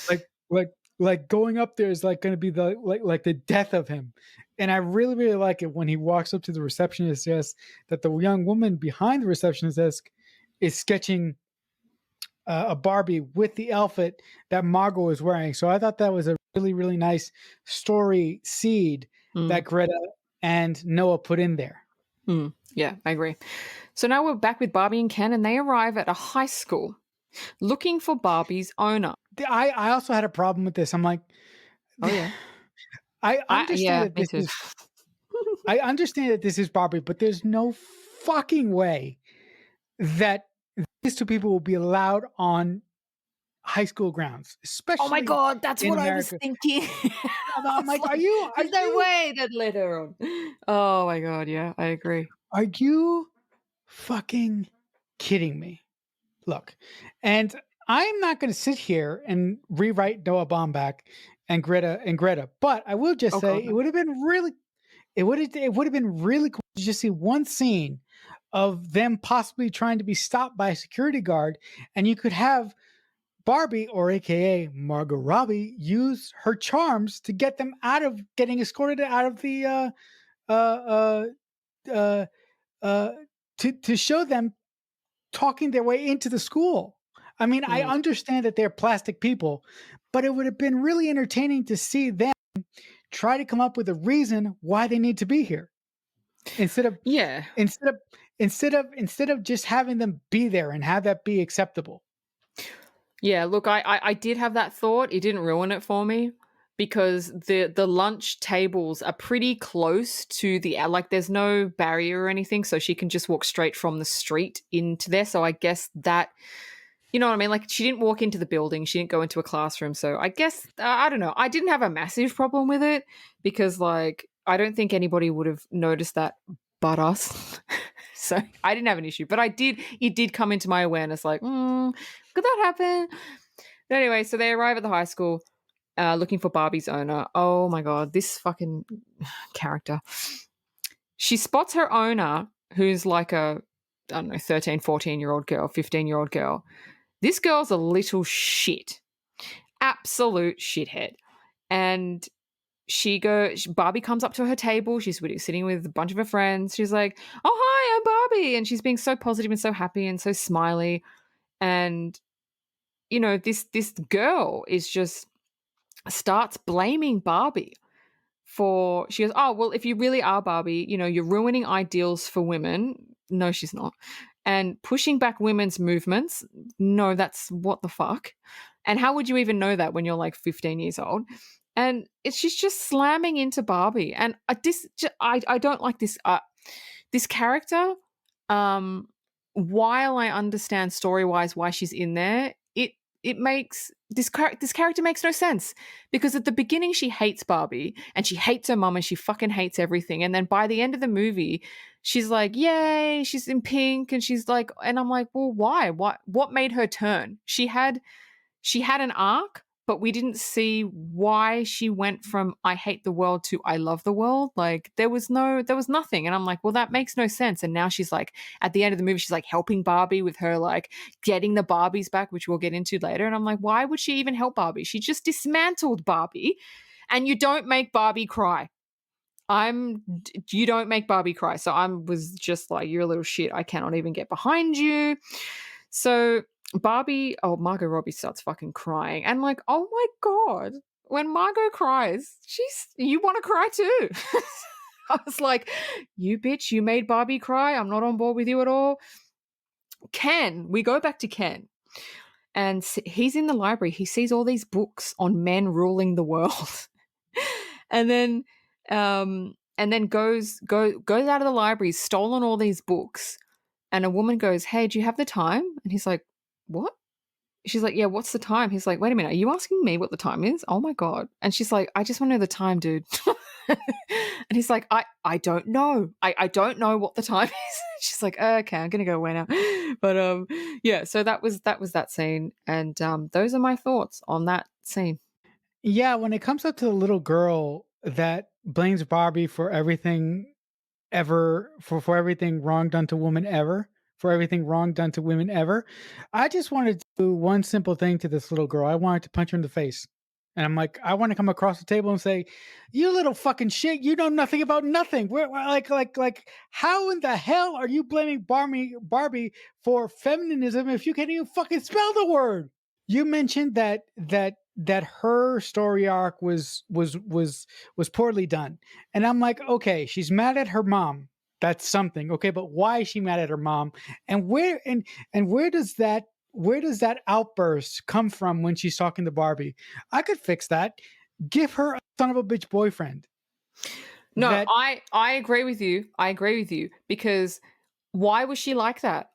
S2: like like like going up there is like going to be the like the death of him. And I really really like it when he walks up to the receptionist desk that the young woman behind the receptionist desk is sketching a Barbie with the outfit that Margot is wearing. So I thought that was a really really nice story seed
S3: Mm.
S2: that Greta and Noah put in there.
S3: Mm. Yeah, I agree. So now we're back with Barbie and Ken, and they arrive at a high school looking for Barbie's owner.
S2: I also had a problem with this. I'm like,
S3: Oh yeah.
S2: I understand
S3: Yeah,
S2: that
S3: me too.
S2: I understand that this is Barbie, but there's no fucking way that these two people will be allowed on high school grounds,
S3: Oh my
S2: especially
S3: god, that's
S2: in
S3: what I was
S2: America.
S3: thinking. I
S2: I'm
S3: was
S2: like,
S3: like, there's no way that let her on. Oh my god, yeah, I agree.
S2: are you fucking kidding me? Look, and I'm not going to sit here and rewrite Noah Baumbach and Greta, but I will just
S3: Oh
S2: say
S3: god,
S2: it
S3: no.
S2: would have been really it would have been really cool to just see one scene of them possibly trying to be stopped by a security guard, and you could have Barbie, or AKA Margot Robbie, use her charms to get them out of getting escorted out of the uh uh uh to show them talking their way into the school. I mean, I
S3: Mm.
S2: understand that they're plastic people, but it would have been really entertaining to see them try to come up with a reason why they need to be here instead of
S3: Yeah.
S2: instead of instead of just having them be there and have that be acceptable.
S3: Yeah, look, I did have that thought. It didn't ruin it for me because the lunch tables are pretty close to the like there's no barrier or anything, so she can just walk straight from the street into there. So I guess that you know what I mean? Like she didn't walk into the building, she didn't go into a classroom. So I guess I don't know. I didn't have a massive problem with it because like I don't think anybody would have noticed that but us. So I didn't have an issue, but it did come into my awareness like, could that happen? But anyway, so they arrive at the high school looking for Barbie's owner. Oh my God, this fucking character. She spots her owner, who's like a, I don't know, 13, 14-year-old girl, 15-year-old girl. This girl's a little shit. Absolute shithead. And Barbie comes up to her table. She's sitting with a bunch of her friends. She's like, "Oh, hi, I'm Barbie." And she's being so positive and so happy and so smiley. And, you know, this girl is just starts blaming Barbie she goes, "Oh, well, if you really are Barbie, you know, you're ruining ideals for women." No, she's not. And pushing back women's movements. No, that's what the fuck. And how would you even know that when you're like 15 years old? And she's just slamming into Barbie. And I don't like this character. Um, while I understand story-wise why she's in there, it makes this character makes no sense, because at the beginning she hates Barbie and she hates her mum and she fucking hates everything, and then by the end of the movie she's like, yay, she's in pink, and she's like, and I'm like, well, why? What made her turn? She had an arc, but we didn't see why she went from I hate the world to I love the world. Like there was nothing. And I'm like, well, that makes no sense. And now she's like, at the end of the movie, she's like helping Barbie with her, like getting the Barbies back, which we'll get into later. And I'm like, why would she even help Barbie? She just dismantled Barbie, and you don't make Barbie cry. You don't make Barbie cry. So I was just like, you're a little shit. I cannot even get behind you. So Margot Robbie starts fucking crying. And like, oh my God, when Margot cries, you want to cry too. I was like, you bitch, you made Barbie cry. I'm not on board with you at all. We go back to Ken. And he's in the library. He sees all these books on men ruling the world. and then goes out of the library, stolen all these books. And a woman goes, hey, do you have the time? And he's like, what? She's like, yeah, what's the time? He's like, wait a minute, are you asking me what the time is? Oh my God. And she's like, I just want to know the time, dude. And he's like, I don't know. I don't know what the time is. She's like, okay, I'm gonna go away now. But yeah, so that was that scene. And those are my thoughts on that scene.
S2: Yeah, when it comes up to the little girl that blames Barbie for everything ever, for everything wrong done to women ever, for everything wrong done to women ever, I just wanted to do one simple thing to this little girl. I wanted to punch her in the face. And I'm like, I want to come across the table and say, "You little fucking shit! You know nothing about nothing. Like, how in the hell are you blaming Barbie for feminism if you can't even fucking spell the word?" You mentioned that her story arc was poorly done, and I'm like, okay, she's mad at her mom. That's something, okay, but why is she mad at her mom? And where does that outburst come from when she's talking to Barbie? I could fix that. Give her a son of a bitch boyfriend.
S3: No,
S2: That
S3: I agree with you. I agree with you, because why was she like that?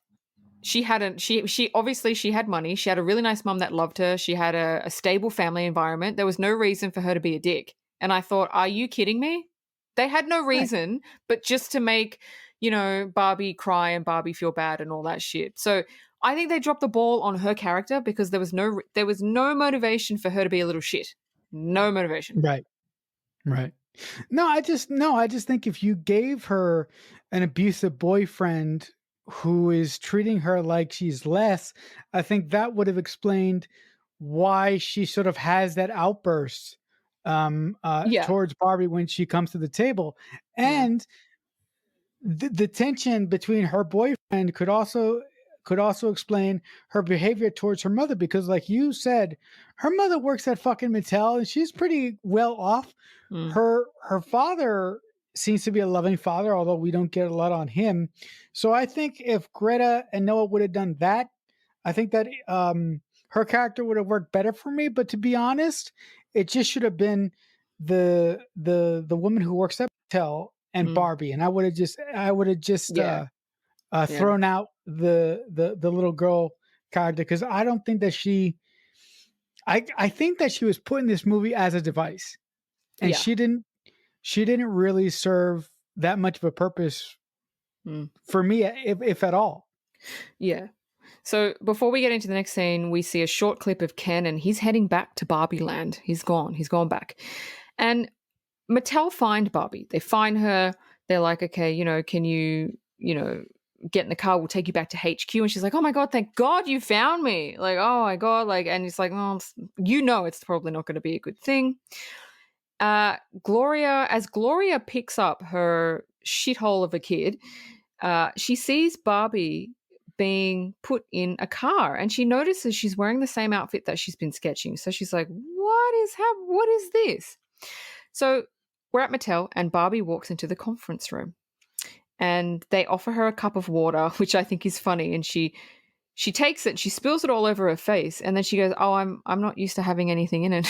S3: She hadn't she obviously she had money. She had a really nice mom that loved her. She had a stable family environment. There was no reason for her to be a dick. And I thought, are you kidding me? They had no
S2: right,
S3: reason but just to make, Barbie cry and Barbie feel bad and all that shit. So I think they dropped the ball on her character, because there was no motivation for her to be a little shit. No motivation.
S2: right, right. No, I just think if you gave her an abusive boyfriend who is treating her like she's less, I think that would have explained why she sort of has that outburst
S3: Yeah.
S2: towards Barbie when she comes to the table.
S3: Mm.
S2: And the tension between her boyfriend could also explain her behavior towards her mother, because like you said, her mother works at fucking Mattel and she's pretty well off.
S3: Mm.
S2: Her father seems to be a loving father, although we don't get a lot on him. So I think if Greta and Noah would have done that, I think that her character would have worked better for me. But to be honest, it just should have been the woman who works at Mattel and
S3: Mm.
S2: Barbie, and I would have just
S3: Yeah. Yeah.
S2: thrown out the little girl character, because I don't think that I think that she was put in this movie as a device, and
S3: Yeah.
S2: she didn't really serve that much of a purpose
S3: Mm.
S2: for me, if at all.
S3: Yeah. So before we get into the next scene, we see a short clip of Ken, and he's heading back to Barbie Land. He's gone. He's gone back. And Mattel find Barbie. They find her. They're like, okay, can you get in the car? We'll take you back to HQ. And she's like, oh my God, thank God you found me. Like, oh my God. Like, and it's like, oh, it's probably not going to be a good thing. Gloria picks up her shithole of a kid, she sees Barbie being put in a car, and she notices she's wearing the same outfit that she's been sketching. So she's like, what is this? So we're at Mattel, and Barbie walks into the conference room, and they offer her a cup of water, which I think is funny. And she takes it, she spills it all over her face, and then she goes, oh, I'm not used to having anything in it.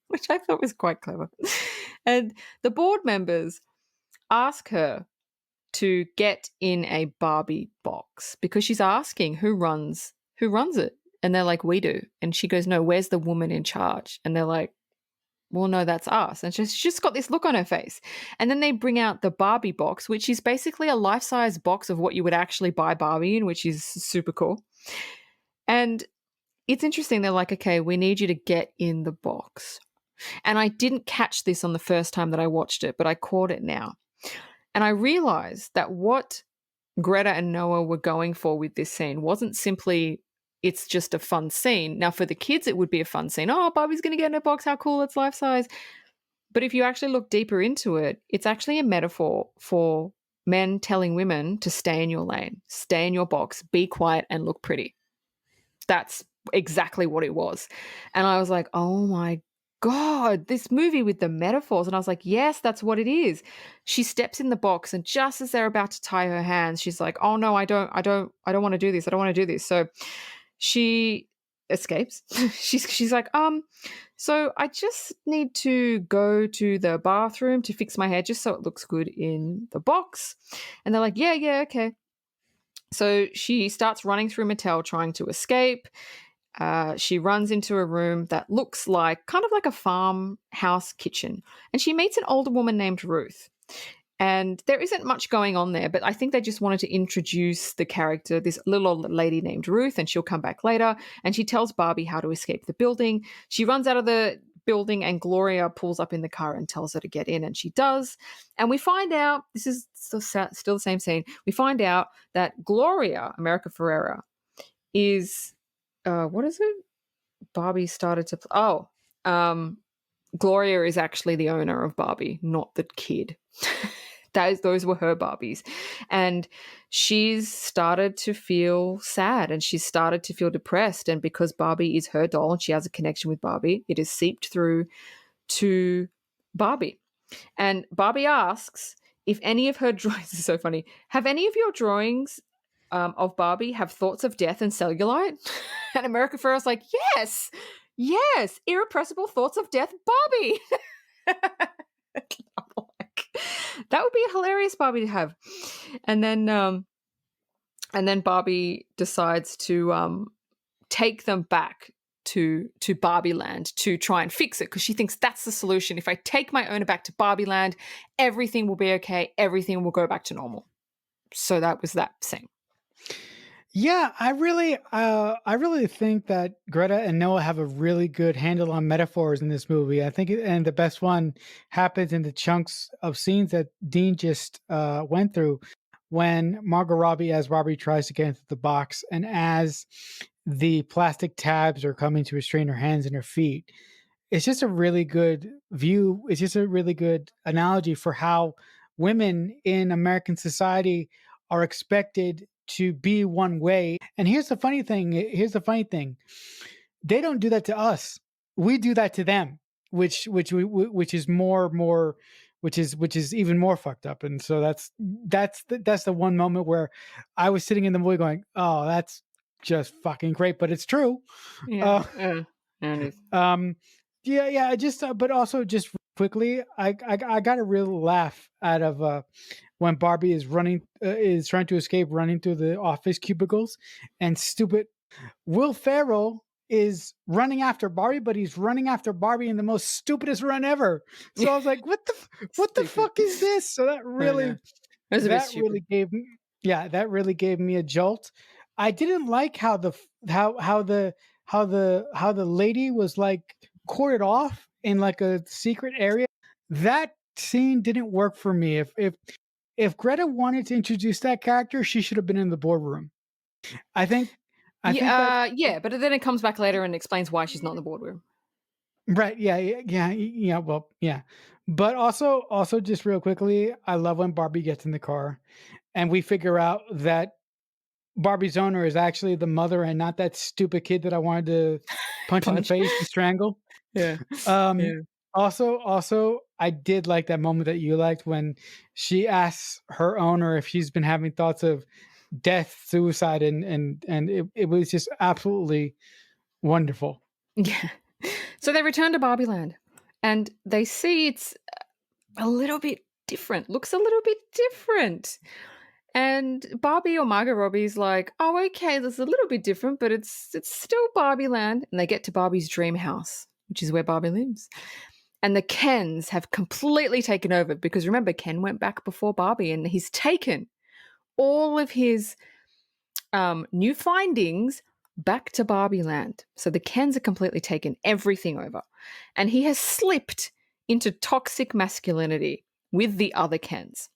S3: Which I thought was quite clever. And the board members ask her, to get in a Barbie box because she's asking who runs it. And they're like, we do. And she goes, no, where's the woman in charge? And they're like, well, no, that's us. And she's just got this look on her face. And then they bring out the Barbie box, which is basically a life-size box of what you would actually buy Barbie in, which is super cool. And it's interesting. They're like, okay, we need you to get in the box. And I didn't catch this on the first time that I watched it, but I caught it now. And I realized that what Greta and Noah were going for with this scene wasn't simply it's just a fun scene. Now, for the kids, it would be a fun scene. Oh, Barbie's going to get in a box. How cool. It's life size. But if you actually look deeper into it, it's actually a metaphor for men telling women to stay in your lane, stay in your box, be quiet and look pretty. That's exactly what it was. And I was like, oh my God, this movie with the metaphors. And I was like, yes, that's what it is. She steps in the box and just as they're about to tie her hands, she's like, oh no, I don't want to do this. I don't want to do this. So she escapes. she's like, so I just need to go to the bathroom to fix my hair just so it looks good in the box. And they're like, yeah, okay. So she starts running through Mattel trying to escape. She runs into a room that looks like kind of like a farmhouse kitchen. And she meets an older woman named Ruth. And there isn't much going on there, but I think they just wanted to introduce the character, this little old lady named Ruth, and she'll come back later. And she tells Barbie how to escape the building. She runs out of the building and Gloria pulls up in the car and tells her to get in, and she does. And we find out, this is still the same scene, we find out that Gloria, America Ferrera, is, what is it? Barbie started to, Gloria is actually the owner of Barbie, not the kid. Those were her Barbies. And she's started to feel sad and she's started to feel depressed. And because Barbie is her doll and she has a connection with Barbie, it has seeped through to Barbie. And Barbie asks if any of her drawings, this is so funny, have any of your drawings of Barbie have thoughts of death and cellulite? And America Ferrera's like, yes, irrepressible thoughts of death, Barbie. That would be a hilarious Barbie to have. And then Barbie decides to take them back to Barbie Land to try and fix it because she thinks that's the solution. If I take my owner back to Barbie Land, everything will be okay. Everything will go back to normal. So that was that scene.
S2: Yeah, I really think that Greta and Noah have a really good handle on metaphors in this movie. I think, and the best one happens in the chunks of scenes that Dean just went through when Margot Robbie as Barbie tries to get into the box, and as the plastic tabs are coming to restrain her hands and her feet. It's just a really good view. It's just a really good analogy for how women in American society are expected to be one way. And here's the funny thing. They don't do that to us. We do that to them, which is which is even more fucked up. And so that's the one moment where I was sitting in the movie going, "Oh, that's just fucking great," but it's true.
S3: Yeah.
S2: Just but also just quickly, I got a real laugh out of when Barbie is trying to escape, running through the office cubicles, and stupid Will Ferrell is running after Barbie, but he's running after Barbie in the most stupidest run ever. So I was like, what the fuck is this? So that really gave me a jolt. I didn't like how the lady was like corded off in like a secret area. That scene didn't work for me. If Greta wanted to introduce that character, she should have been in the boardroom. I think
S3: but then it comes back later and explains why she's not in the boardroom.
S2: Right. Yeah. Well, yeah. But also just real quickly, I love when Barbie gets in the car and we figure out that Barbie's owner is actually the mother and not that stupid kid that I wanted to punch in the face and strangle.
S3: Yeah.
S2: Also, I did like that moment that you liked when she asks her owner if she's been having thoughts of death, suicide, and it was just absolutely wonderful.
S3: Yeah. So they return to Barbie Land and they see it's a little bit different, looks a little bit different. And Barbie or Margot Robbie's like, oh, okay, that's a little bit different, but it's still Barbie Land. And they get to Barbie's dream house, which is where Barbie lives. And the Kens have completely taken over because remember, Ken went back before Barbie and he's taken all of his new findings back to Barbie Land. So the Kens are completely taken everything over. And he has slipped into toxic masculinity with the other Kens.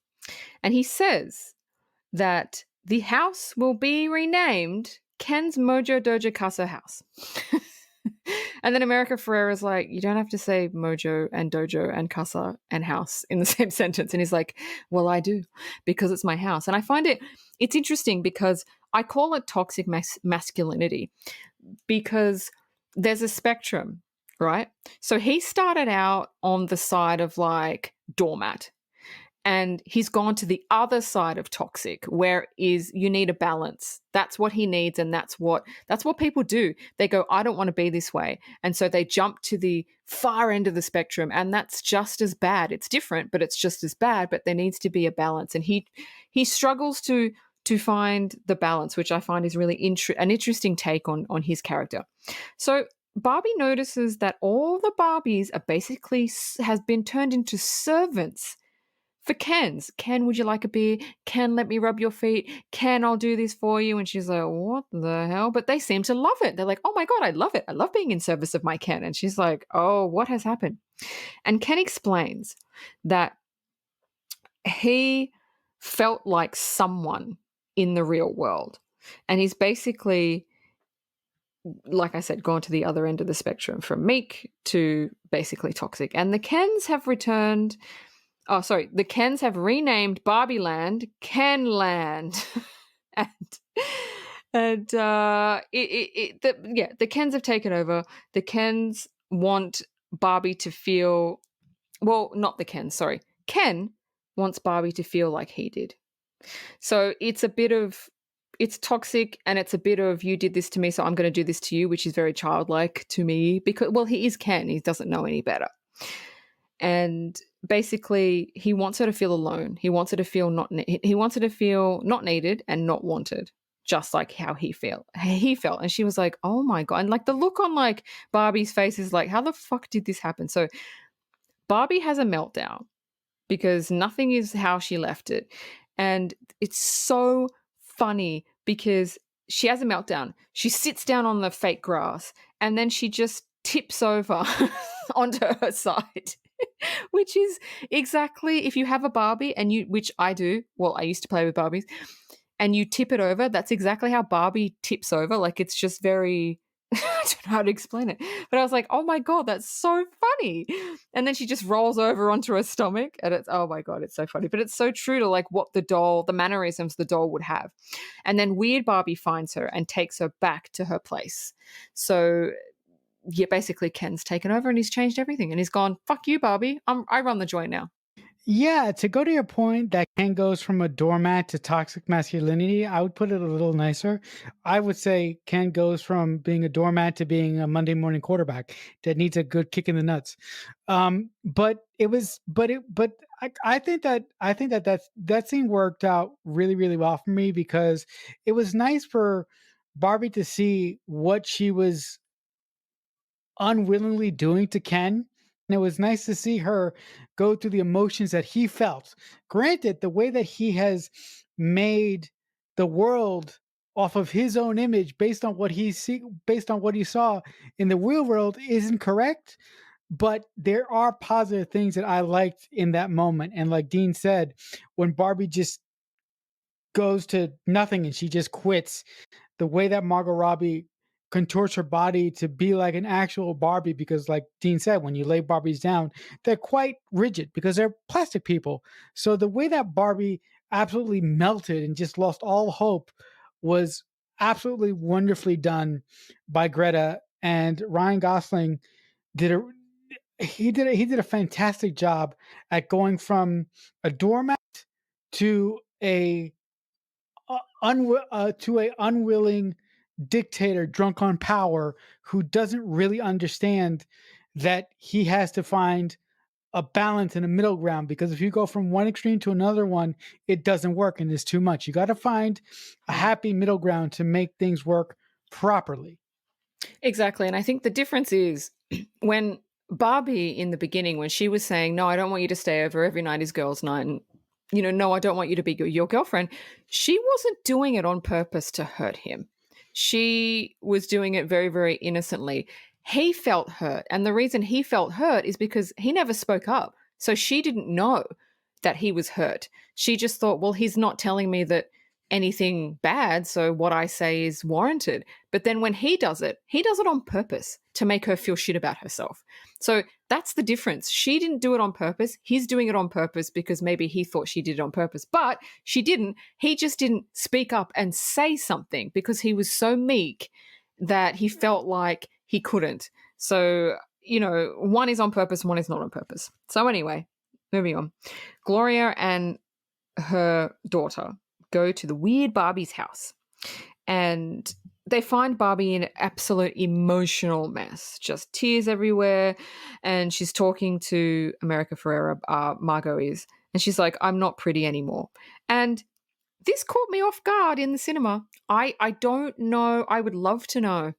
S3: And he says that the house will be renamed Ken's Mojo Dojo Casa House. And then America Ferrera's like, you don't have to say mojo and dojo and casa and house in the same sentence. And he's like, well, I do because it's my house. And I find it's interesting because I call it toxic masculinity because there's a spectrum, right? So he started out on the side of like doormat. And he's gone to the other side of toxic, where is you need a balance. That's what he needs, and that's what people do. They go, I don't want to be this way. And so they jump to the far end of the spectrum, and that's just as bad. It's different, but it's just as bad, but there needs to be a balance. And he struggles to find the balance, which I find is really an interesting take on his character. So Barbie notices that all the Barbies are basically has been turned into servants for Ken's. Ken, would you like a beer? Ken, let me rub your feet. Ken, I'll do this for you. And she's like, what the hell? But they seem to love it. They're like, oh my God, I love it. I love being in service of my Ken. And she's like, oh, what has happened? And Ken explains that he felt like someone in the real world. And he's basically, like I said, gone to the other end of the spectrum from meek to basically toxic. And the Kens have returned. Oh, sorry. The Kens have renamed Barbie Land Ken Land, and the Kens have taken over. The Kens want Barbie to feel, well, not the Kens. Sorry, Ken wants Barbie to feel like he did. So it's toxic, and it's a bit of you did this to me, so I'm going to do this to you, which is very childlike to me because, well, he is Ken. He doesn't know any better. And basically, he wants her to feel alone. He wants her to feel not needed and not wanted, just like how he felt. And she was like, "Oh my God!" And like the look on like Barbie's face is like, "How the fuck did this happen?" So Barbie has a meltdown because nothing is how she left it, and it's so funny because she has a meltdown. She sits down on the fake grass, and then she just tips over onto her side. Which is exactly, if you have a Barbie and which I do, well, I used to play with Barbies, and you tip it over, that's exactly how Barbie tips over. Like, it's just very, I don't know how to explain it. But I was like, oh my God, that's so funny. And then she just rolls over onto her stomach, and it's, oh my God, it's so funny. But it's so true to like what the mannerisms the doll would have. And then Weird Barbie finds her and takes her back to her place. So yeah, basically Ken's taken over and he's changed everything and he's gone, fuck you, Barbie. I run the joint now.
S2: Yeah, to go to your point that Ken goes from a doormat to toxic masculinity, I would put it a little nicer. I would say Ken goes from being a doormat to being a Monday morning quarterback that needs a good kick in the nuts. I think that scene worked out really, really well for me because it was nice for Barbie to see what she was unwillingly doing to Ken. And it was nice to see her go through the emotions that he felt. Granted, the way that he has made the world off of his own image based on what he saw in the real world isn't correct. But there are positive things that I liked in that moment. And like Dean said, when Barbie just goes to nothing and she just quits, the way that Margot Robbie contorts her body to be like an actual Barbie, because like Dean said, when you lay Barbies down, they're quite rigid because they're plastic people. So the way that Barbie absolutely melted and just lost all hope was absolutely wonderfully done by Greta. And Ryan Gosling did a fantastic job at going from a doormat to to a unwilling dictator drunk on power who doesn't really understand that he has to find a balance and a middle ground, because if you go from one extreme to another one, it doesn't work and it's too much. You got to find a
S3: Mm.
S2: happy middle ground to make things work properly.
S3: Exactly. And I think the difference is when Barbie in the beginning, when she was saying, "No, I don't want you to stay over. Every night is girls' night. And, no, I don't want you to be your girlfriend." She wasn't doing it on purpose to hurt him. She was doing it very, very innocently. He felt hurt. And the reason he felt hurt is because he never spoke up. So she didn't know that he was hurt. She just thought, well, he's not telling me that anything bad. So what I say is warranted. But then when he does it on purpose to make her feel shit about herself. So that's the difference. She didn't do it on purpose. He's doing it on purpose because maybe he thought she did it on purpose, but she didn't. He just didn't speak up and say something because he was so meek that he felt like he couldn't. So, one is on purpose, one is not on purpose. So anyway, moving on. Gloria and her daughter go to the weird Barbie's house, and they find Barbie in an absolute emotional mess, just tears everywhere. And she's talking to America Ferrera, Margot is, and she's like, "I'm not pretty anymore." And this caught me off guard in the cinema. I don't know. I would love to know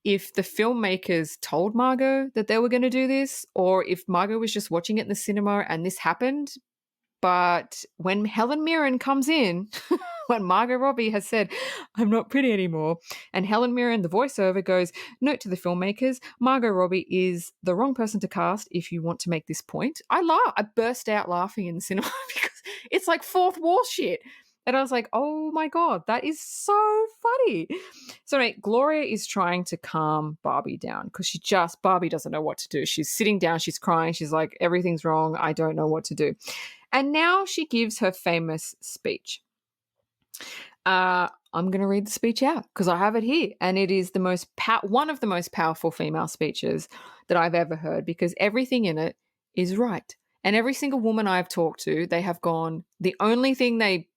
S3: if the filmmakers told Margot that they were going to do this, or if Margot was just watching it in the cinema and this happened. But when Helen Mirren comes in, when Margot Robbie has said, "I'm not pretty anymore," and Helen Mirren, the voiceover, goes, "Note to the filmmakers, Margot Robbie is the wrong person to cast if you want to make this point." I burst out laughing in the cinema because it's like fourth wall shit. And I was like, oh my God, that is so funny. So anyway, Gloria is trying to calm Barbie down because Barbie doesn't know what to do. She's sitting down, she's crying, she's like, "Everything's wrong, I don't know what to do." And now she gives her famous speech. I'm going to read the speech out because I have it here. And it is one of the most powerful female speeches that I've ever heard because everything in it is right. And every single woman I've talked to, they have gone, the only thing they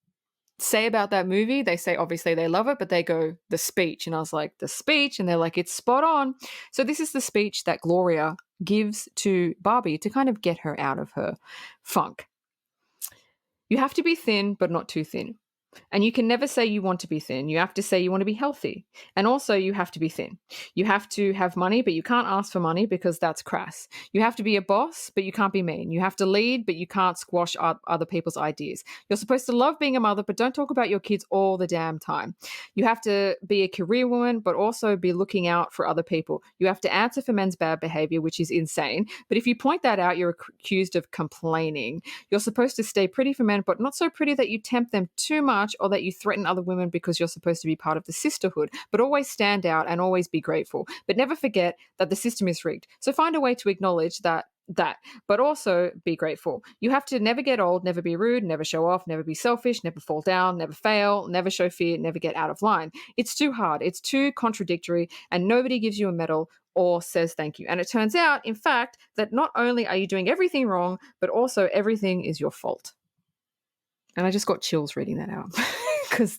S3: say about that movie, they say obviously they love it, but they go, "The speech." And I was like, "The speech?" And they're like, "It's spot on." So this is the speech that Gloria gives to Barbie to kind of get her out of her funk. "You have to be thin, but not too thin. And you can never say you want to be thin. You have to say you want to be healthy. And also, you have to be thin. You have to have money, but you can't ask for money because that's crass. You have to be a boss, but you can't be mean. You have to lead, but you can't squash other people's ideas. You're supposed to love being a mother, but don't talk about your kids all the damn time. You have to be a career woman, but also be looking out for other people. You have to answer for men's bad behavior, which is insane. But if you point that out, you're accused of complaining. You're supposed to stay pretty for men, but not so pretty that you tempt them too much or that you threaten other women because you're supposed to be part of the sisterhood, but always stand out and always be grateful. But never forget that the system is rigged. So find a way to acknowledge that, but also be grateful. You have to never get old, never be rude, never show off, never be selfish, never fall down, never fail, never show fear, never get out of line. It's too hard. It's too contradictory, and nobody gives you a medal or says thank you. And it turns out, in fact, that not only are you doing everything wrong, but also everything is your fault. And I just got chills reading that out because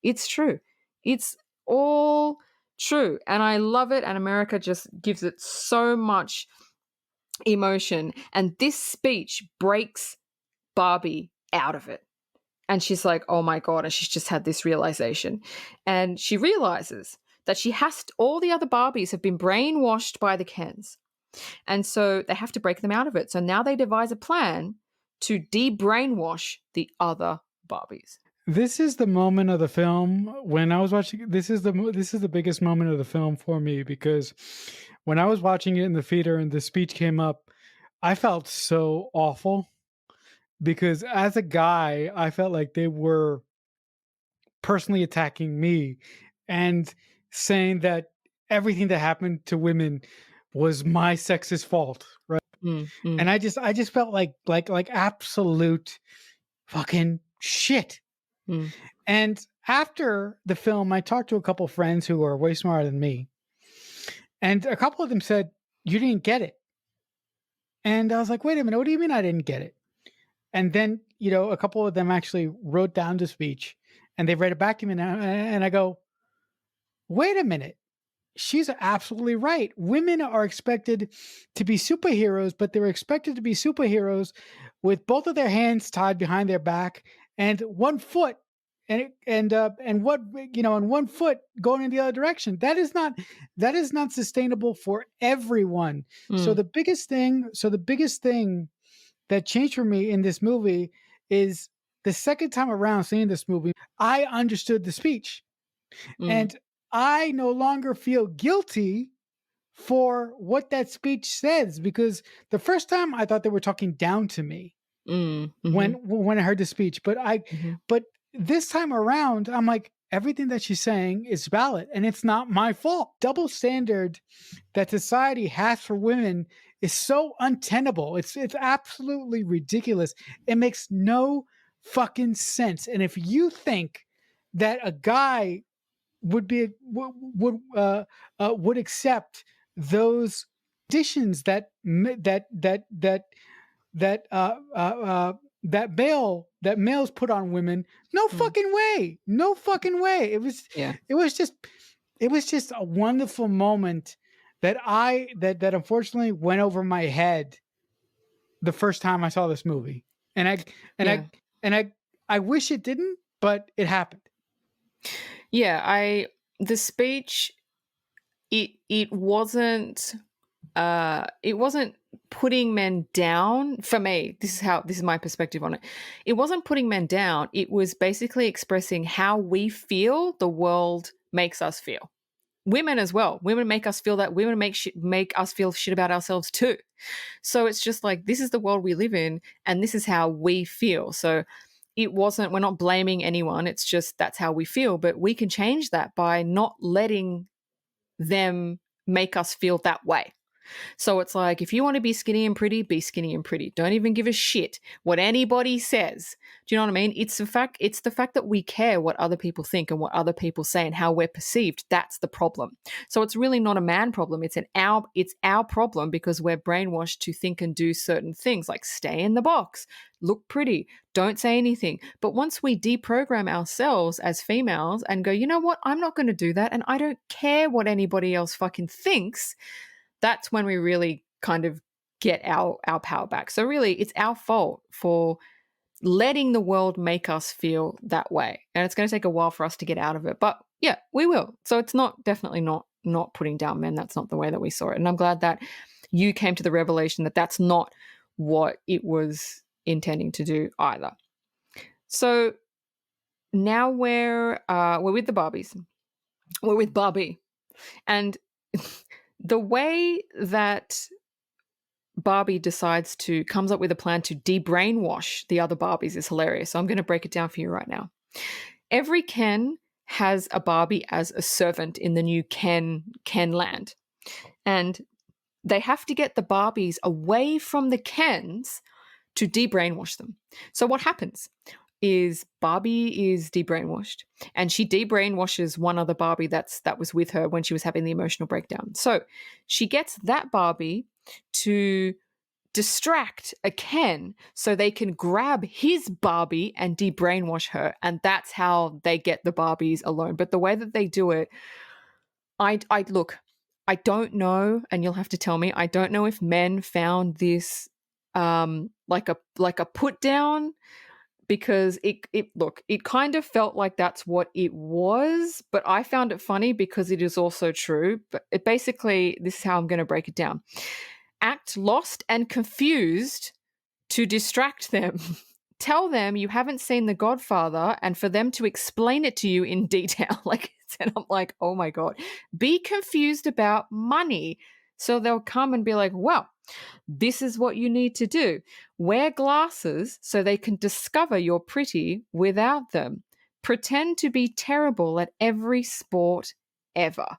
S3: it's true. It's all true. And I love it. And America just gives it so much emotion. And this speech breaks Barbie out of it. And she's like, oh my God. And she's just had this realization. And she realizes that all the other Barbies have been brainwashed by the Kens. And so they have to break them out of it. So now they devise a plan to de-brainwash the other Barbies.
S2: This is the moment of the film when I was watching. This is the biggest moment of the film for me because when I was watching it in the theater and the speech came up, I felt so awful because as a guy, I felt like they were personally attacking me and saying that everything that happened to women was my sexist fault, right? And I just felt like absolute fucking shit. And after the film, I talked to a couple friends who are way smarter than me, and a couple of them said, "You didn't get it." And I was like, "Wait a minute, what do you mean I didn't get it?" And then, a couple of them actually wrote down the speech and they read it back to me now, and I go, "Wait a minute. she's absolutely right. Women are expected to be superheroes, but they're expected to be superheroes with both of their hands tied behind their back and one foot and what and one foot going in the other direction. That is not sustainable for everyone. So
S3: Mm,
S2: the biggest thing that changed for me in this movie is the second time around seeing this movie, I understood the speech.
S3: mm,
S2: And I no longer feel guilty for what that speech says, because the first time I thought they were talking down to me
S3: mm, mhm,
S2: when I heard the speech,
S3: mhm,
S2: but this time around I'm like, everything that she's saying is valid and it's not my fault. Double standard that society has for women is so untenable. It's absolutely ridiculous. It makes no fucking sense. And if you think that a guy would accept those conditions that that males put on women, no
S3: mm.
S2: fucking way, no fucking way.
S3: Yeah.
S2: It was just it was just a wonderful moment that unfortunately went over my head the first time I saw this movie, and I and
S3: Yeah.
S2: I and I wish it didn't, but it happened.
S3: Yeah, I the speech, it wasn't putting men down for me. This is my perspective on it. It wasn't putting men down. It was basically expressing how we feel the world makes us feel. Women as well. Women make us feel that. Women make us feel shit about ourselves too. So it's just like, this is the world we live in and this is how we feel. So we're not blaming anyone. It's just that's how we feel. But we can change that by not letting them make us feel that way. So it's like, if you want to be skinny and pretty, be skinny and pretty. Don't even give a shit what anybody says. Do you know what I mean? It's the fact that we care what other people think and what other people say and how we're perceived. That's the problem. So it's really not a man problem. It's our problem because we're brainwashed to think and do certain things like stay in the box, look pretty, don't say anything. But once we deprogram ourselves as females and go, you know what? I'm not going to do that and I don't care what anybody else fucking thinks, that's when we really kind of get our power back. So really, it's our fault for letting the world make us feel that way, and it's going to take a while for us to get out of it. But yeah, we will. So it's definitely not putting down men. That's not the way that we saw it, and I'm glad that you came to the revelation that that's not what it was intending to do either. So now we're with the Barbies. We're with Barbie, and the way that Barbie comes up with a plan to de-brainwash the other Barbies is hilarious. So I'm going to break it down for you right now. Every Ken has a Barbie as a servant in the new Ken Land. And they have to get the Barbies away from the Kens to de-brainwash them. So what happens is Barbie is de-brainwashed and she de-brainwashes one other Barbie that was with her when she was having the emotional breakdown. So she gets that Barbie to distract a Ken so they can grab his Barbie and de-brainwash her, and that's how they get the Barbies alone. But the way that they do it, I look, I don't know, and you'll have to tell me. I don't know if men found this like a put down, because it kind of felt like that's what it was, but I found it funny because it is also true. But this is how I'm going to break it down. Act lost and confused to distract them. Tell them you haven't seen The Godfather and for them to explain it to you in detail. And I'm like, oh my God. Be confused about money. So they'll come and be like, well, this is what you need to do. Wear glasses so they can discover you're pretty without them. Pretend to be terrible at every sport ever.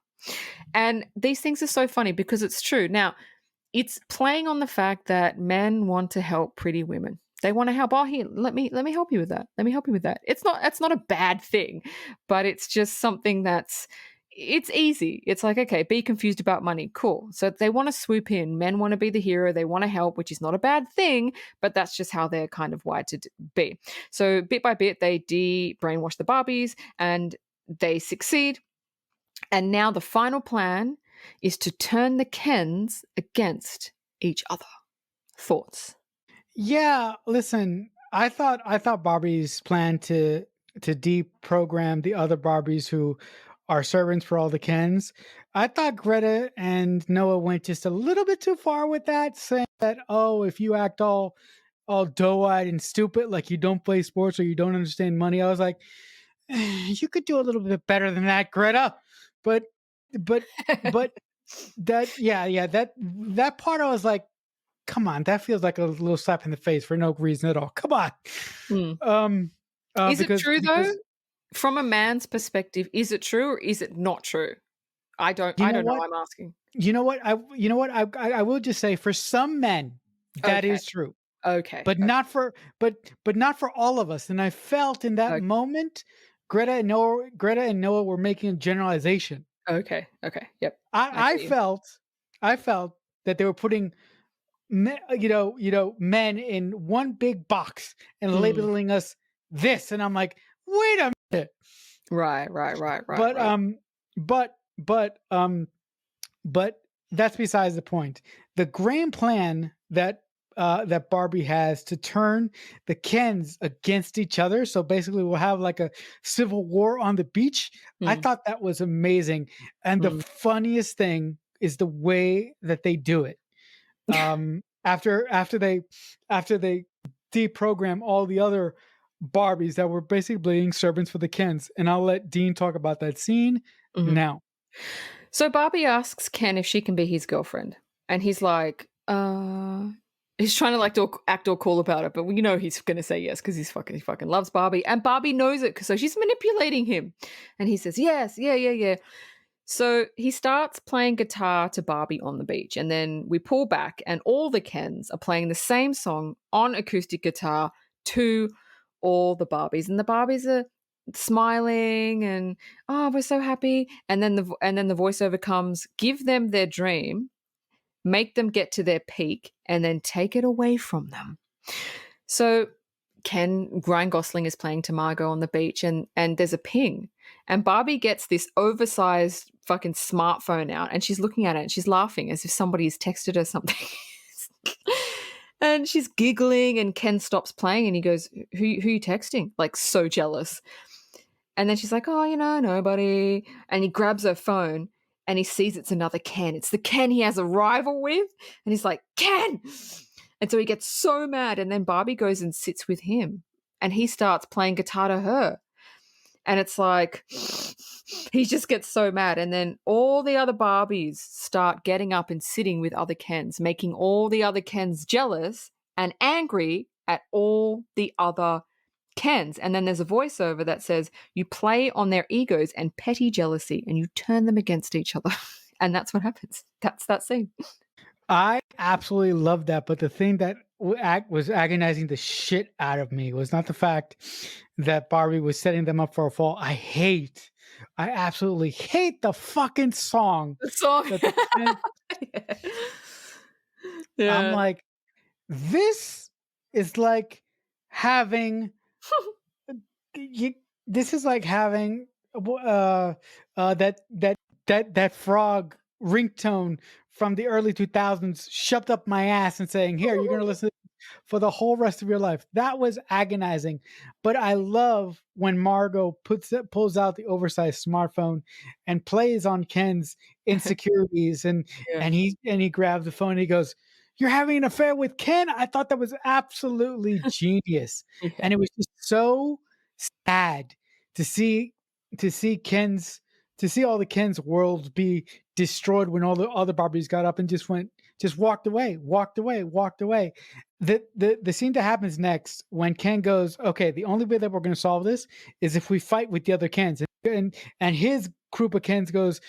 S3: And these things are so funny because it's true. Now, it's playing on the fact that men want to help pretty women. They want to help. Oh, here, let me help you with that. Let me help you with that. That's not a bad thing, but it's just something it's easy. It's like, okay, be confused about money. Cool. So they want to swoop in. Men want to be the hero. They want to help, which is not a bad thing, but that's just how they're kind of wired to be. So bit by bit, they de-brainwash the Barbies and they succeed. And now the final plan is to turn the Kens against each other. Thoughts?
S2: Yeah, listen, I thought Barbie's plan to deprogram the other Barbies who are servants for all the Kens. I thought Greta and Noah went just a little bit too far with that, saying that, oh, if you act all doe-eyed and stupid, like you don't play sports or you don't understand money. I was like, you could do a little bit better than that, Greta. But but but that yeah, that part I was like, come on, that feels like a little slap in the face for no reason at all. Come on.
S3: Hmm.
S2: Um
S3: Is it
S2: because
S3: true though?
S2: because
S3: From a man's perspective, is it true or is it not true? I don't
S2: you know
S3: know,
S2: what?
S3: I'm asking.
S2: I will just say for some men that
S3: Okay.
S2: is true.
S3: Okay.
S2: But not for but not for all of us. And I felt in that
S3: Okay.
S2: moment Greta and Noah were making a generalization.
S3: Okay. Okay. Yep. I
S2: I
S3: get you.
S2: felt I felt that they were putting men in one big box and
S3: Mm.
S2: labeling us this, and I'm like, wait a minute.
S3: Right, right, right, right,
S2: But
S3: right.
S2: but but but that's besides the point. The grand plan that Barbie has to turn the Kens against each other. So basically, we'll have like a civil war on the beach. I
S3: Mm,
S2: thought that was amazing, and the
S3: mm.
S2: funniest thing is the way that they do it. After they deprogram all the other Barbies that were basically being servants for the Kens, and I'll let Dean talk about that scene
S3: Mhm.
S2: now.
S3: So Barbie asks Ken if she can be his girlfriend, and he's like, he's trying to like act all cool about it, but we know he's gonna say yes because he fucking loves Barbie, and Barbie knows it, so she's manipulating him, and he says yes, yeah, yeah, yeah. So he starts playing guitar to Barbie on the beach, and then we pull back, and all the Kens are playing the same song on acoustic guitar to all the Barbies, and the Barbies are smiling and oh, we're so happy. And then the voiceover comes, give them their dream, make them get to their peak, and then take it away from them. So Ryan Gosling is playing to Margot on the beach, and there's a ping, and Barbie gets this oversized fucking smartphone out, and she's looking at it and she's laughing as if somebody's texted her something. And she's giggling, and Ken stops playing and he goes, who you texting? Like, so jealous. And then she's like, oh, nobody. And he grabs her phone and he sees it's another Ken. It's the Ken he has a rival with. And he's like, Ken! And so he gets so mad. And then Barbie goes and sits with him and he starts playing guitar to her. And it's like, he just gets so mad. And then all the other Barbies start getting up and sitting with other Kens, making all the other Kens jealous and angry at all the other Kens. And then there's a voiceover that says, you play on their egos and petty jealousy and you turn them against each other. And that's what happens. That's that scene.
S2: I absolutely love that, but the thing that was agonizing the shit out of me was not the fact that Barbie was setting them up for a fall. I absolutely hate the fucking song
S3: The song.
S2: that the Ken.
S3: Yeah.
S2: I'm
S3: Yeah.
S2: like, this is like having you, this is like having that frog ringtone from the early 2000s shoved up my ass and saying, here, you're going to listen for the whole rest of your life. That was agonizing. But I love when Margot pulls out the oversized smartphone and plays on Ken's insecurities,
S3: Yeah.
S2: and he grabs the phone and he goes, you're having an affair with Ken? I thought that was absolutely genius.
S3: Yeah.
S2: And it was just so sad to see to see Ken's to see all the Ken's worlds be destroyed when all the other Barbies got up and just walked away. The scene that happens next when Ken goes, okay, the only way that we're going to solve this is if we fight with the other Kens, and his group of Kens goes,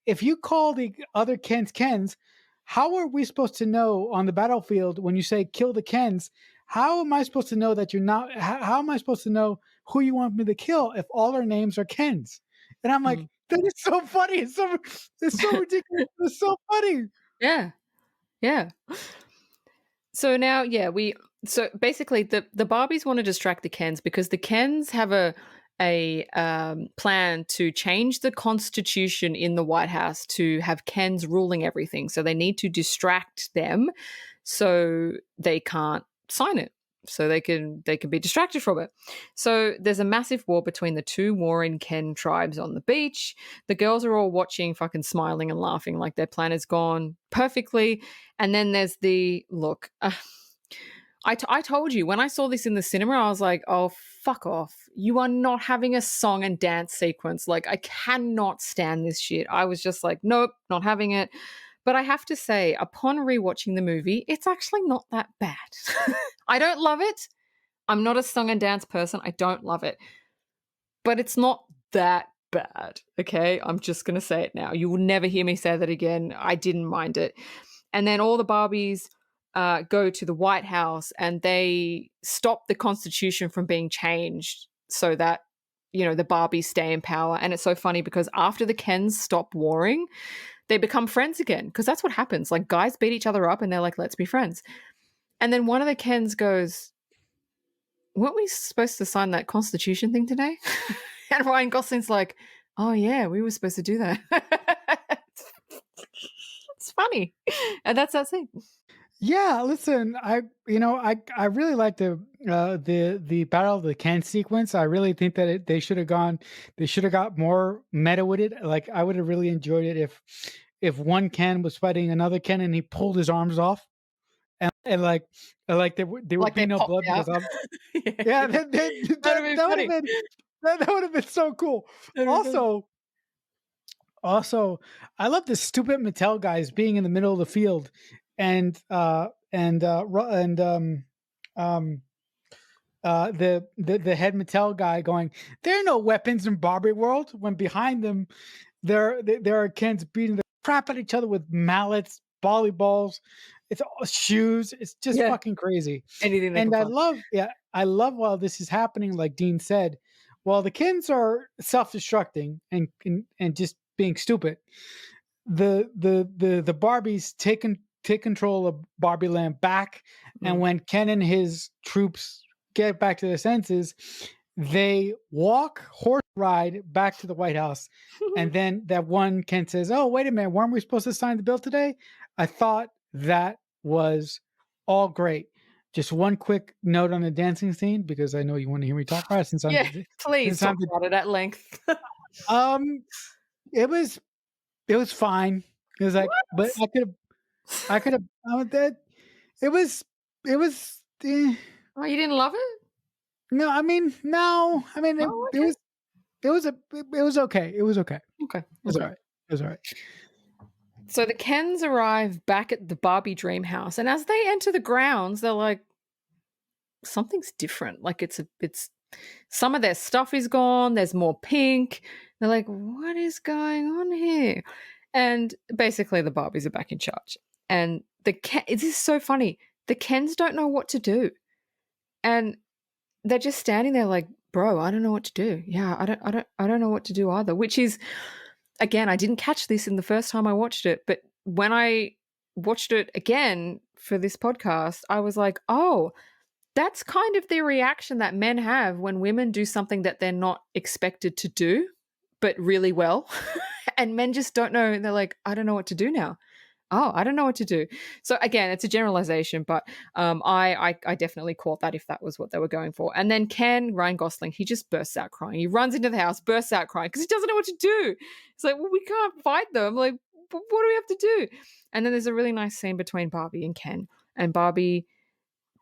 S2: if you call the other Kens, how are we supposed to know on the battlefield when you say kill the Kens? How am I supposed to know that you're not? How am I supposed to know who you want me to kill if all our names are Kens? And I'm like,
S3: Mm.
S2: that is so funny. It's so ridiculous. It's so funny.
S3: Yeah. Yeah. So now, yeah, so basically the Barbies want to distract the Kens because the Kens have a plan to change the constitution in the White House to have Kens ruling everything. So they need to distract them so they can't sign it. So they can be distracted from it. So there's a massive war between the two warring Ken tribes on the beach. The girls are all watching, fucking smiling and laughing like their plan has gone perfectly. And then there's the look. I told you when I saw this in the cinema, I was like, oh, fuck off. You are not having a song and dance sequence. Like, I cannot stand this shit. I was just like, nope, not having it. But I have to say, upon rewatching the movie, it's actually not that bad. I don't love it. I'm not a song and dance person. I don't love it. But it's not that bad, okay? I'm just going to say it now. You will never hear me say that again. I didn't mind it. And then all the Barbies go to the White House and they stop the Constitution from being changed so that, you know, the Barbies stay in power. And it's so funny because after the Kens stop warring, they become friends again because that's what happens. Like, guys beat each other up and they're like, let's be friends. And then one of the Kens goes, weren't we supposed to sign that Constitution thing today? And Ryan Gosling's like, oh yeah, we were supposed to do that. It's funny. And that's that scene.
S2: Yeah, listen, I really like the Battle of the Ken sequence. I really think that they should have got more meta with it. Like, I would have really enjoyed it if one Ken was fighting another Ken and he pulled his arms off, and like there would
S3: Like
S2: be
S3: they
S2: no
S3: popped
S2: blood
S3: out.
S2: because yeah,
S3: That'd be
S2: would have
S3: funny.
S2: been that would have been so cool.
S3: That'd be funny.
S2: Also, I love the stupid Mattel guys being in the middle of the field, and the head Mattel guy going, "There are no weapons in Barbie world." When behind them, there are Kens beating the crap at each other with mallets, volleyballs, it's all shoes. It's just
S3: Yeah.
S2: fucking crazy.
S3: Anything they
S2: And
S3: can find.
S2: I love while this is happening, like Dean said, while the Kens are self-destructing and just being stupid, the Barbies take control of Barbie Land back, and when Ken and his troops get back to their senses, they walk horse ride back to the White House, and then that one Ken says, "Oh, wait a minute, weren't we supposed to sign the bill today?" I thought that was all great. Just one quick note on the dancing scene because I know you want to hear me talk about it since I'm
S3: Yeah, please
S2: since I'm
S3: talk about it at length.
S2: um it was fine. It was like, but I could have that it was
S3: Oh, you didn't love it?
S2: no, I mean, no. I mean
S3: Oh,
S2: it
S3: okay.
S2: was it was okay. It was okay.
S3: Okay.
S2: It was
S3: Okay.
S2: all right. It was all right.
S3: So the Kens arrive back at the Barbie dream house, and as they enter the grounds, they're like, something's different. Like it's some of their stuff is gone. There's more pink. They're like, what is going on here? And basically, the Barbies are back in charge. And this is so funny. The Kens don't know what to do, and they're just standing there like, bro, I don't know what to do. Yeah, I don't know what to do either. Which is, again, I didn't catch this in the first time I watched it, but when I watched it again for this podcast, I was like, oh, that's kind of the reaction that men have when women do something that they're not expected to do, but really well. And men just don't know. They're like, I don't know what to do now. Oh, I don't know what to do. So again, it's a generalization, but I definitely caught that if that was what they were going for. And then Ryan Gosling, he just bursts out crying. He runs into the house, bursts out crying because he doesn't know what to do. It's like, well, we can't fight them. Like, what do we have to do? And then there's a really nice scene between Barbie and Ken. And Barbie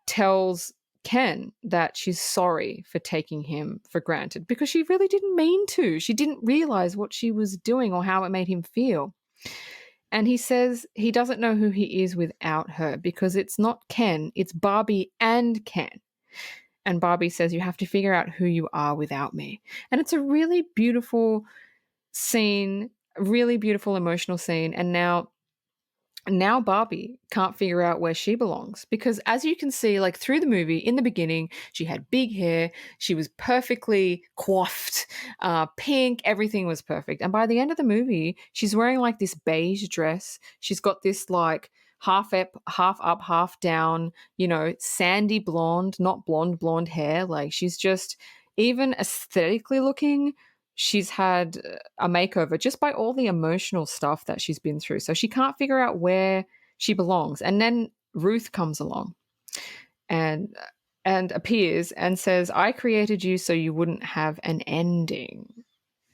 S3: tells Ken that she's sorry for taking him for granted because she really didn't mean to. She didn't realize what she was doing or how it made him feel. And he says he doesn't know who he is without her because it's not Ken, it's Barbie and Ken. And Barbie says, you have to figure out who you are without me. And it's a really beautiful scene, really beautiful emotional scene. And now Barbie can't figure out where she belongs because as you can see, like through the movie, in the beginning, she had big hair. She was perfectly coiffed, pink. Everything was perfect. And by the end of the movie, she's wearing like this beige dress. She's got this like half up, half down, sandy blonde, not blonde hair. Like she's just even aesthetically looking, she's had a makeover just by all the emotional stuff that she's been through. So she can't figure out where she belongs. And then Ruth comes along and appears and says, I created you so you wouldn't have an ending.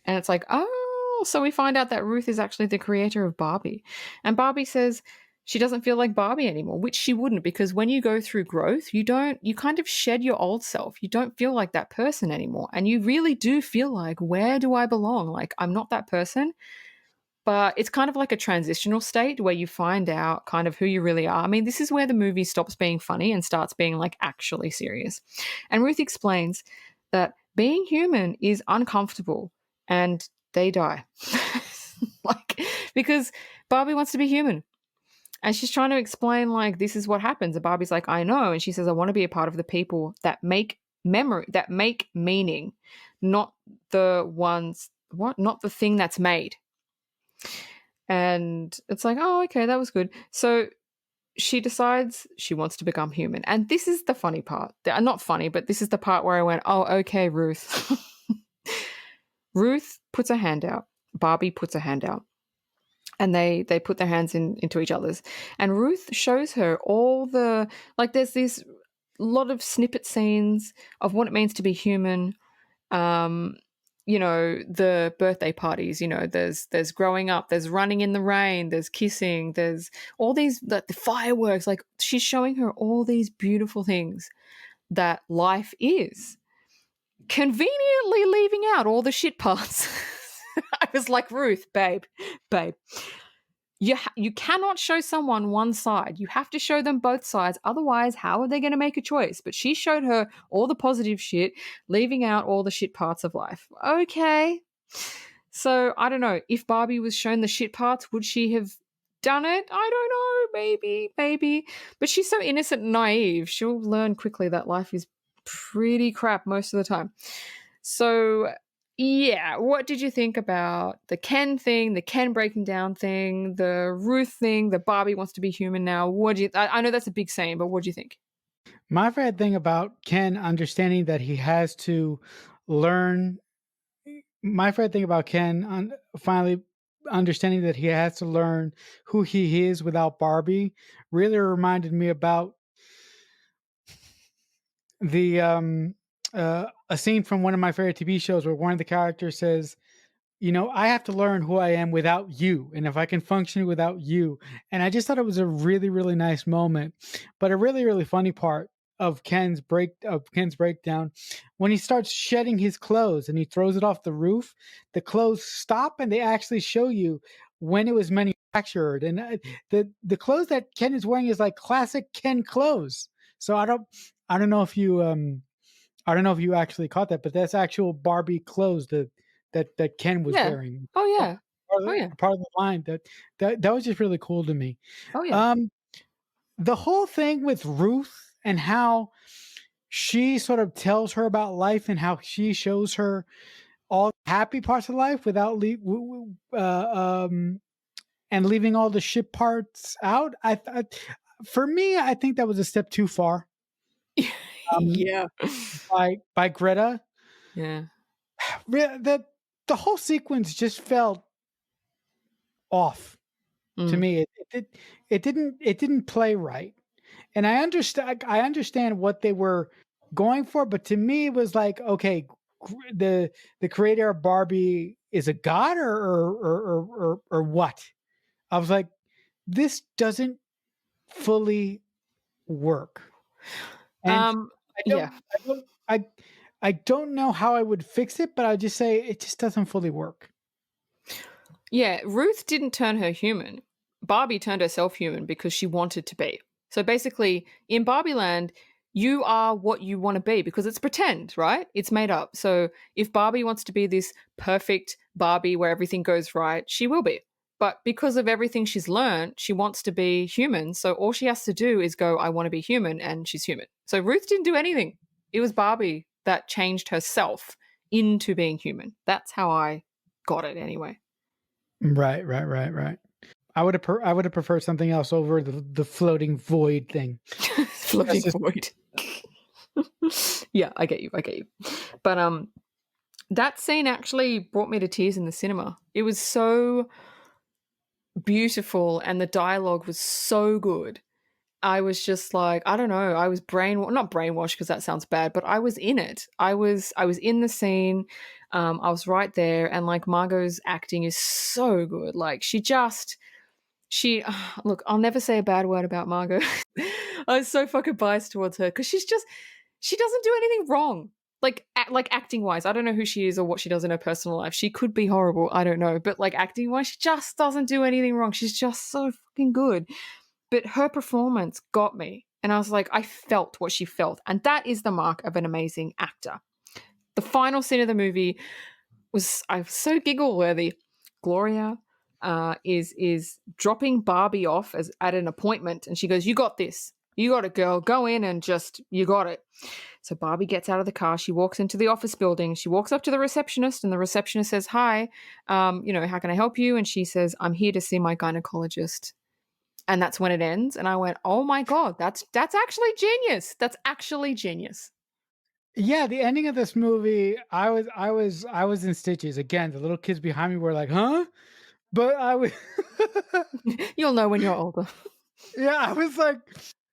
S3: And it's like, oh, so we find out that Ruth is actually the creator of Barbie. And Barbie says she doesn't feel like Barbie anymore, which she wouldn't, because when you go through growth, you kind of shed your old self. You don't feel like that person anymore. And you really do feel like, where do I belong? Like, I'm not that person. But it's kind of like a transitional state where you find out kind of who you really are. I mean, this is where the movie stops being funny and starts being like actually serious. And Ruth explains that being human is uncomfortable and they die. Like, because Barbie wants to be human. And she's trying to explain, like, this is what happens. And Barbie's like, I know. And she says, I want to be a part of the people that make memory, that make meaning, not the ones, what? Not the thing that's made. And it's like, oh, okay, that was good. So she decides she wants to become human. And this is the funny part. Not funny, but this is the part where I went, oh, okay, Ruth. Ruth puts her hand out. Barbie puts her hand out. And they put their hands into each other's. And Ruth shows her all the, like, there's this lot of snippet scenes of what it means to be human. You know, the birthday parties, you know, there's growing up, there's running in the rain, there's kissing, there's all these, the fireworks. Like, she's showing her all these beautiful things that life is, conveniently leaving out all the shit parts. I was like, Ruth, babe, you cannot show someone one side. You have to show them both sides. Otherwise, how are they going to make a choice? But she showed her all the positive shit, leaving out all the shit parts of life. Okay. So I don't know. If Barbie was shown the shit parts, would she have done it? I don't know. Maybe. But she's so innocent and naive. She'll learn quickly that life is pretty crap most of the time. So yeah, what did you think about the Ken thing, the Ken breaking down thing, the Ruth thing, the Barbie wants to be human now? What do you? I know that's a big saying, but what do you think?
S2: My favorite thing about Ken understanding that he has to learn. My favorite thing about Ken finally understanding that he has to learn who he is without Barbie really reminded me about the a scene from one of my favorite TV shows where one of the characters says, you know, I have to learn who I am without you, and if I can function without you. And I just thought it was a really, really nice moment. But a really, really funny part of Ken's breakdown, when he starts shedding his clothes and he throws it off the roof, the clothes stop and they actually show you when it was manufactured. And the clothes that Ken is wearing is like classic Ken clothes. So I don't know if you I don't know if you actually caught that, but that's actual Barbie clothes that Ken was
S3: Yeah.
S2: wearing.
S3: Oh yeah. Oh yeah.
S2: Part of the line that was just really cool to me.
S3: Oh yeah.
S2: The whole thing with Ruth and how she sort of tells her about life and how she shows her all the happy parts of life without and leaving all the shit parts out. For me, I think that was a step too far. Um,
S3: Yeah.
S2: by Greta.
S3: Yeah.
S2: The whole sequence just felt off to
S3: Mm.
S2: me. It didn't play right. And I understand what they were going for, but to me it was like, okay, the creator of Barbie is a god or what? I was like, this doesn't fully work. And
S3: Um
S2: I don't
S3: yeah.
S2: I don't I don't know how I would fix it, but I just say it just doesn't fully work.
S3: Yeah, Ruth didn't turn her human. Barbie turned herself human because she wanted to be. So basically, in Barbie Land, you are what you want to be because it's pretend, right? It's made up. So if Barbie wants to be this perfect Barbie where everything goes right, she will be. But because of everything she's learned, she wants to be human. So all she has to do is go, I want to be human, and she's human. So Ruth didn't do anything. It was Barbie that changed herself into being human. That's how I got it anyway.
S2: Right. I would have preferred something else over the floating void thing.
S3: Floating
S2: That's just
S3: void. Yeah, I get you. I get you. But that scene actually brought me to tears in the cinema. It was so beautiful and the dialogue was so good. I was just like, I don't know, I was not brainwashed because that sounds bad, but I was in it. I was in the scene. I was right there, and like Margot's acting is so good. Like she look, I'll never say a bad word about Margot. I was so fucking biased towards her because she doesn't do anything wrong. Like acting wise, I don't know who she is or what she does in her personal life. She could be horrible, I don't know. But like acting wise, she just doesn't do anything wrong. She's just so fucking good. But her performance got me. And I was like, I felt what she felt. And that is the mark of an amazing actor. The final scene of the movie I was so giggle worthy. Gloria is dropping Barbie off at an appointment, and she goes, "You got this. You got it, girl. Go in and just you got it." So Barbie gets out of the car. She walks into the office building. She walks up to the receptionist, and the receptionist says, "Hi, how can I help you?" And she says, "I'm here to see my gynecologist." And that's when it ends. And I went, "Oh my god, that's actually genius. That's actually genius."
S2: Yeah, the ending of this movie, I was in stitches. Again, the little kids behind me were like, "Huh?" But I was
S3: You'll know when you're older.
S2: yeah, I was like,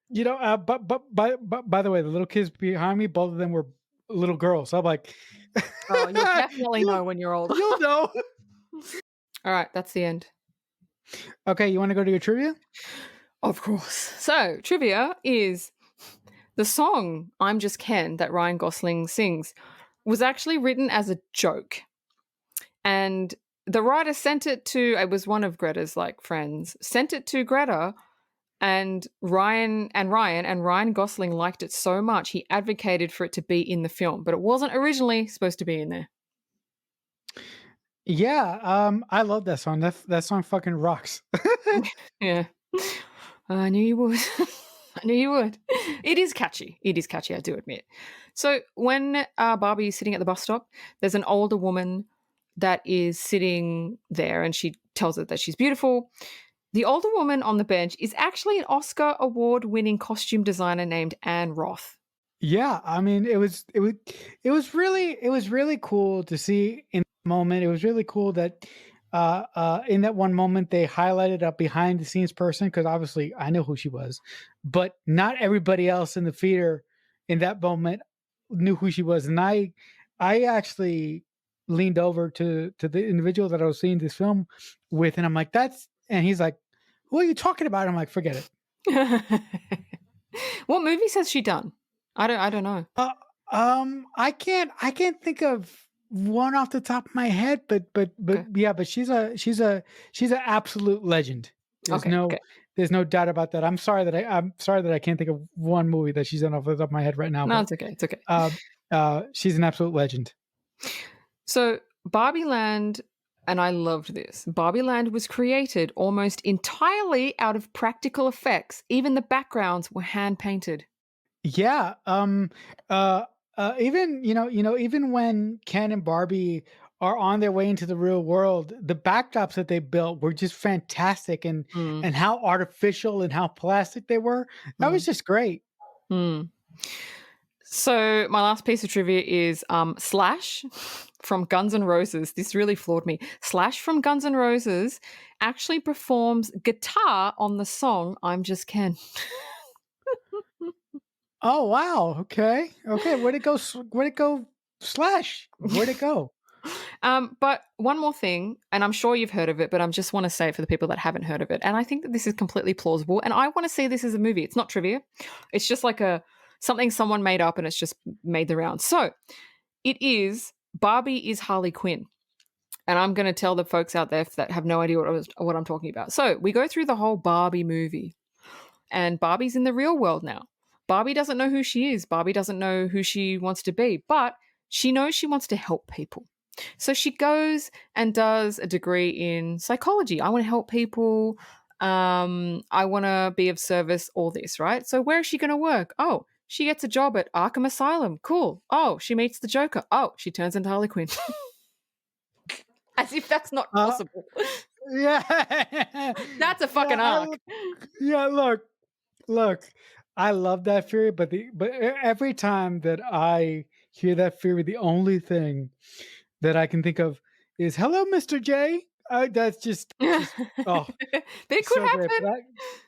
S2: but by the way, the little kids behind me, both of them were little girls. So I'm like,
S3: Oh, you'll definitely
S2: you'll
S3: know when you're older.
S2: you'll know.
S3: All right, that's the end.
S2: Okay, you want to go to your trivia?
S3: Of course. So, trivia is the song I'm Just Ken that Ryan Gosling sings was actually written as a joke. And the writer sent it was one of Greta's like friends, sent it to Greta, and Ryan Gosling liked it so much he advocated for it to be in the film, but it wasn't originally supposed to be in there.
S2: Yeah, I love that song. That song fucking rocks.
S3: Yeah. I knew you would. I knew you would. It is catchy. It is catchy, I do admit. So when Barbie is sitting at the bus stop, there's an older woman that is sitting there and she tells her that she's beautiful. The older woman on the bench is actually an Oscar award winning costume designer named Anne Roth.
S2: Yeah, I mean, it was really cool to see in that moment. It was really cool that in that one moment they highlighted a behind the scenes person because obviously I know who she was, but not everybody else in the theater in that moment knew who she was, and I actually leaned over to the individual that I was seeing this film with, and I'm like, and he's like, "Who are you talking about?" I'm like, "Forget it."
S3: What movies has she done? I don't know.
S2: Uh, I can't think of one off the top of my head, but
S3: Okay.
S2: yeah, but she's an absolute legend. There's
S3: Okay.
S2: no
S3: Okay.
S2: there's no doubt about that. I'm sorry that I can't think of one movie that she's done off the top of my head right now,
S3: No,
S2: but
S3: it's okay. It's okay.
S2: uh, she's an absolute legend.
S3: So, Barbie Land, and I loved this. Barbie Land was created almost entirely out of practical effects. Even the backgrounds were hand painted.
S2: Yeah. Even even when Ken and Barbie are on their way into the real world, the backdrops that they built were just fantastic,
S3: Mm,
S2: and how artificial and how plastic they were. That was
S3: mm,
S2: just great.
S3: mm. So, my last piece of trivia is Slash from Guns N' Roses. This really floored me. Slash from Guns N' Roses actually performs guitar on the song I'm Just Ken.
S2: Oh wow. Okay. Okay. Where'd it go? Where'd it go? Slash. Where'd it go?
S3: But one more thing, and I'm sure you've heard of it, but I just want to say it for the people that haven't heard of it. And I think that this is completely plausible. And I want to see this as a movie. It's not trivia. It's just like something someone made up and it's just made the rounds. So it is Barbie is Harley Quinn. And I'm going to tell the folks out there that have no idea what I'm talking about. So we go through the whole Barbie movie, and Barbie's in the real world now. Barbie doesn't know who she is. Barbie doesn't know who she wants to be, but she knows she wants to help people. So she goes and does a degree in psychology. I want to help people. I want to be of service, all this, right? So where is she going to work? Oh, she gets a job at Arkham Asylum. Cool. Oh, she meets the Joker. Oh, she turns into Harley Quinn. As if that's not
S2: Uh,
S3: possible.
S2: yeah.
S3: That's a
S2: yeah.
S3: fucking arc.
S2: Yeah. Look. I love that theory, but every time that I hear that theory, the only thing that I can think of is "Hello, Mr. J." That's just oh,
S3: But it could
S2: so great.
S3: happen.
S2: But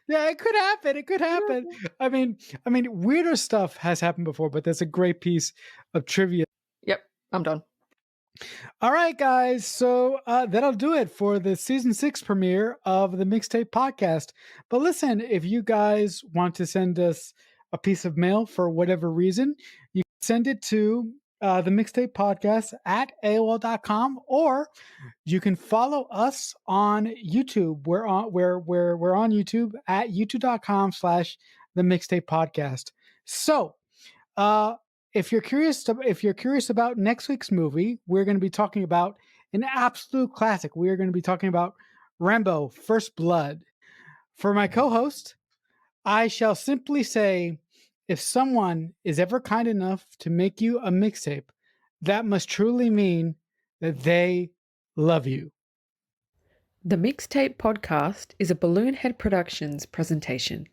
S2: yeah, it could happen. It could happen. I mean, weirder stuff has happened before, but that's a great piece of trivia.
S3: Yep, I'm done.
S2: All right, guys. So that'll do it for the season 6 premiere of the Mixtape Podcast. But listen, if you guys want to send us a piece of mail for whatever reason, you can send it to the Mixtape Podcast at AOL.com, or you can follow us on YouTube. We're on YouTube at youtube.com/the Mixtape Podcast. So uh, if you're curious about next week's movie, we're going to be talking about an absolute classic. We are going to be talking about Rambo: First Blood. For my co-host, I shall simply say, if someone is ever kind enough to make you a mixtape, that must truly mean that they love you.
S3: The Mixtape Podcast is a Balloonhead Productions presentation.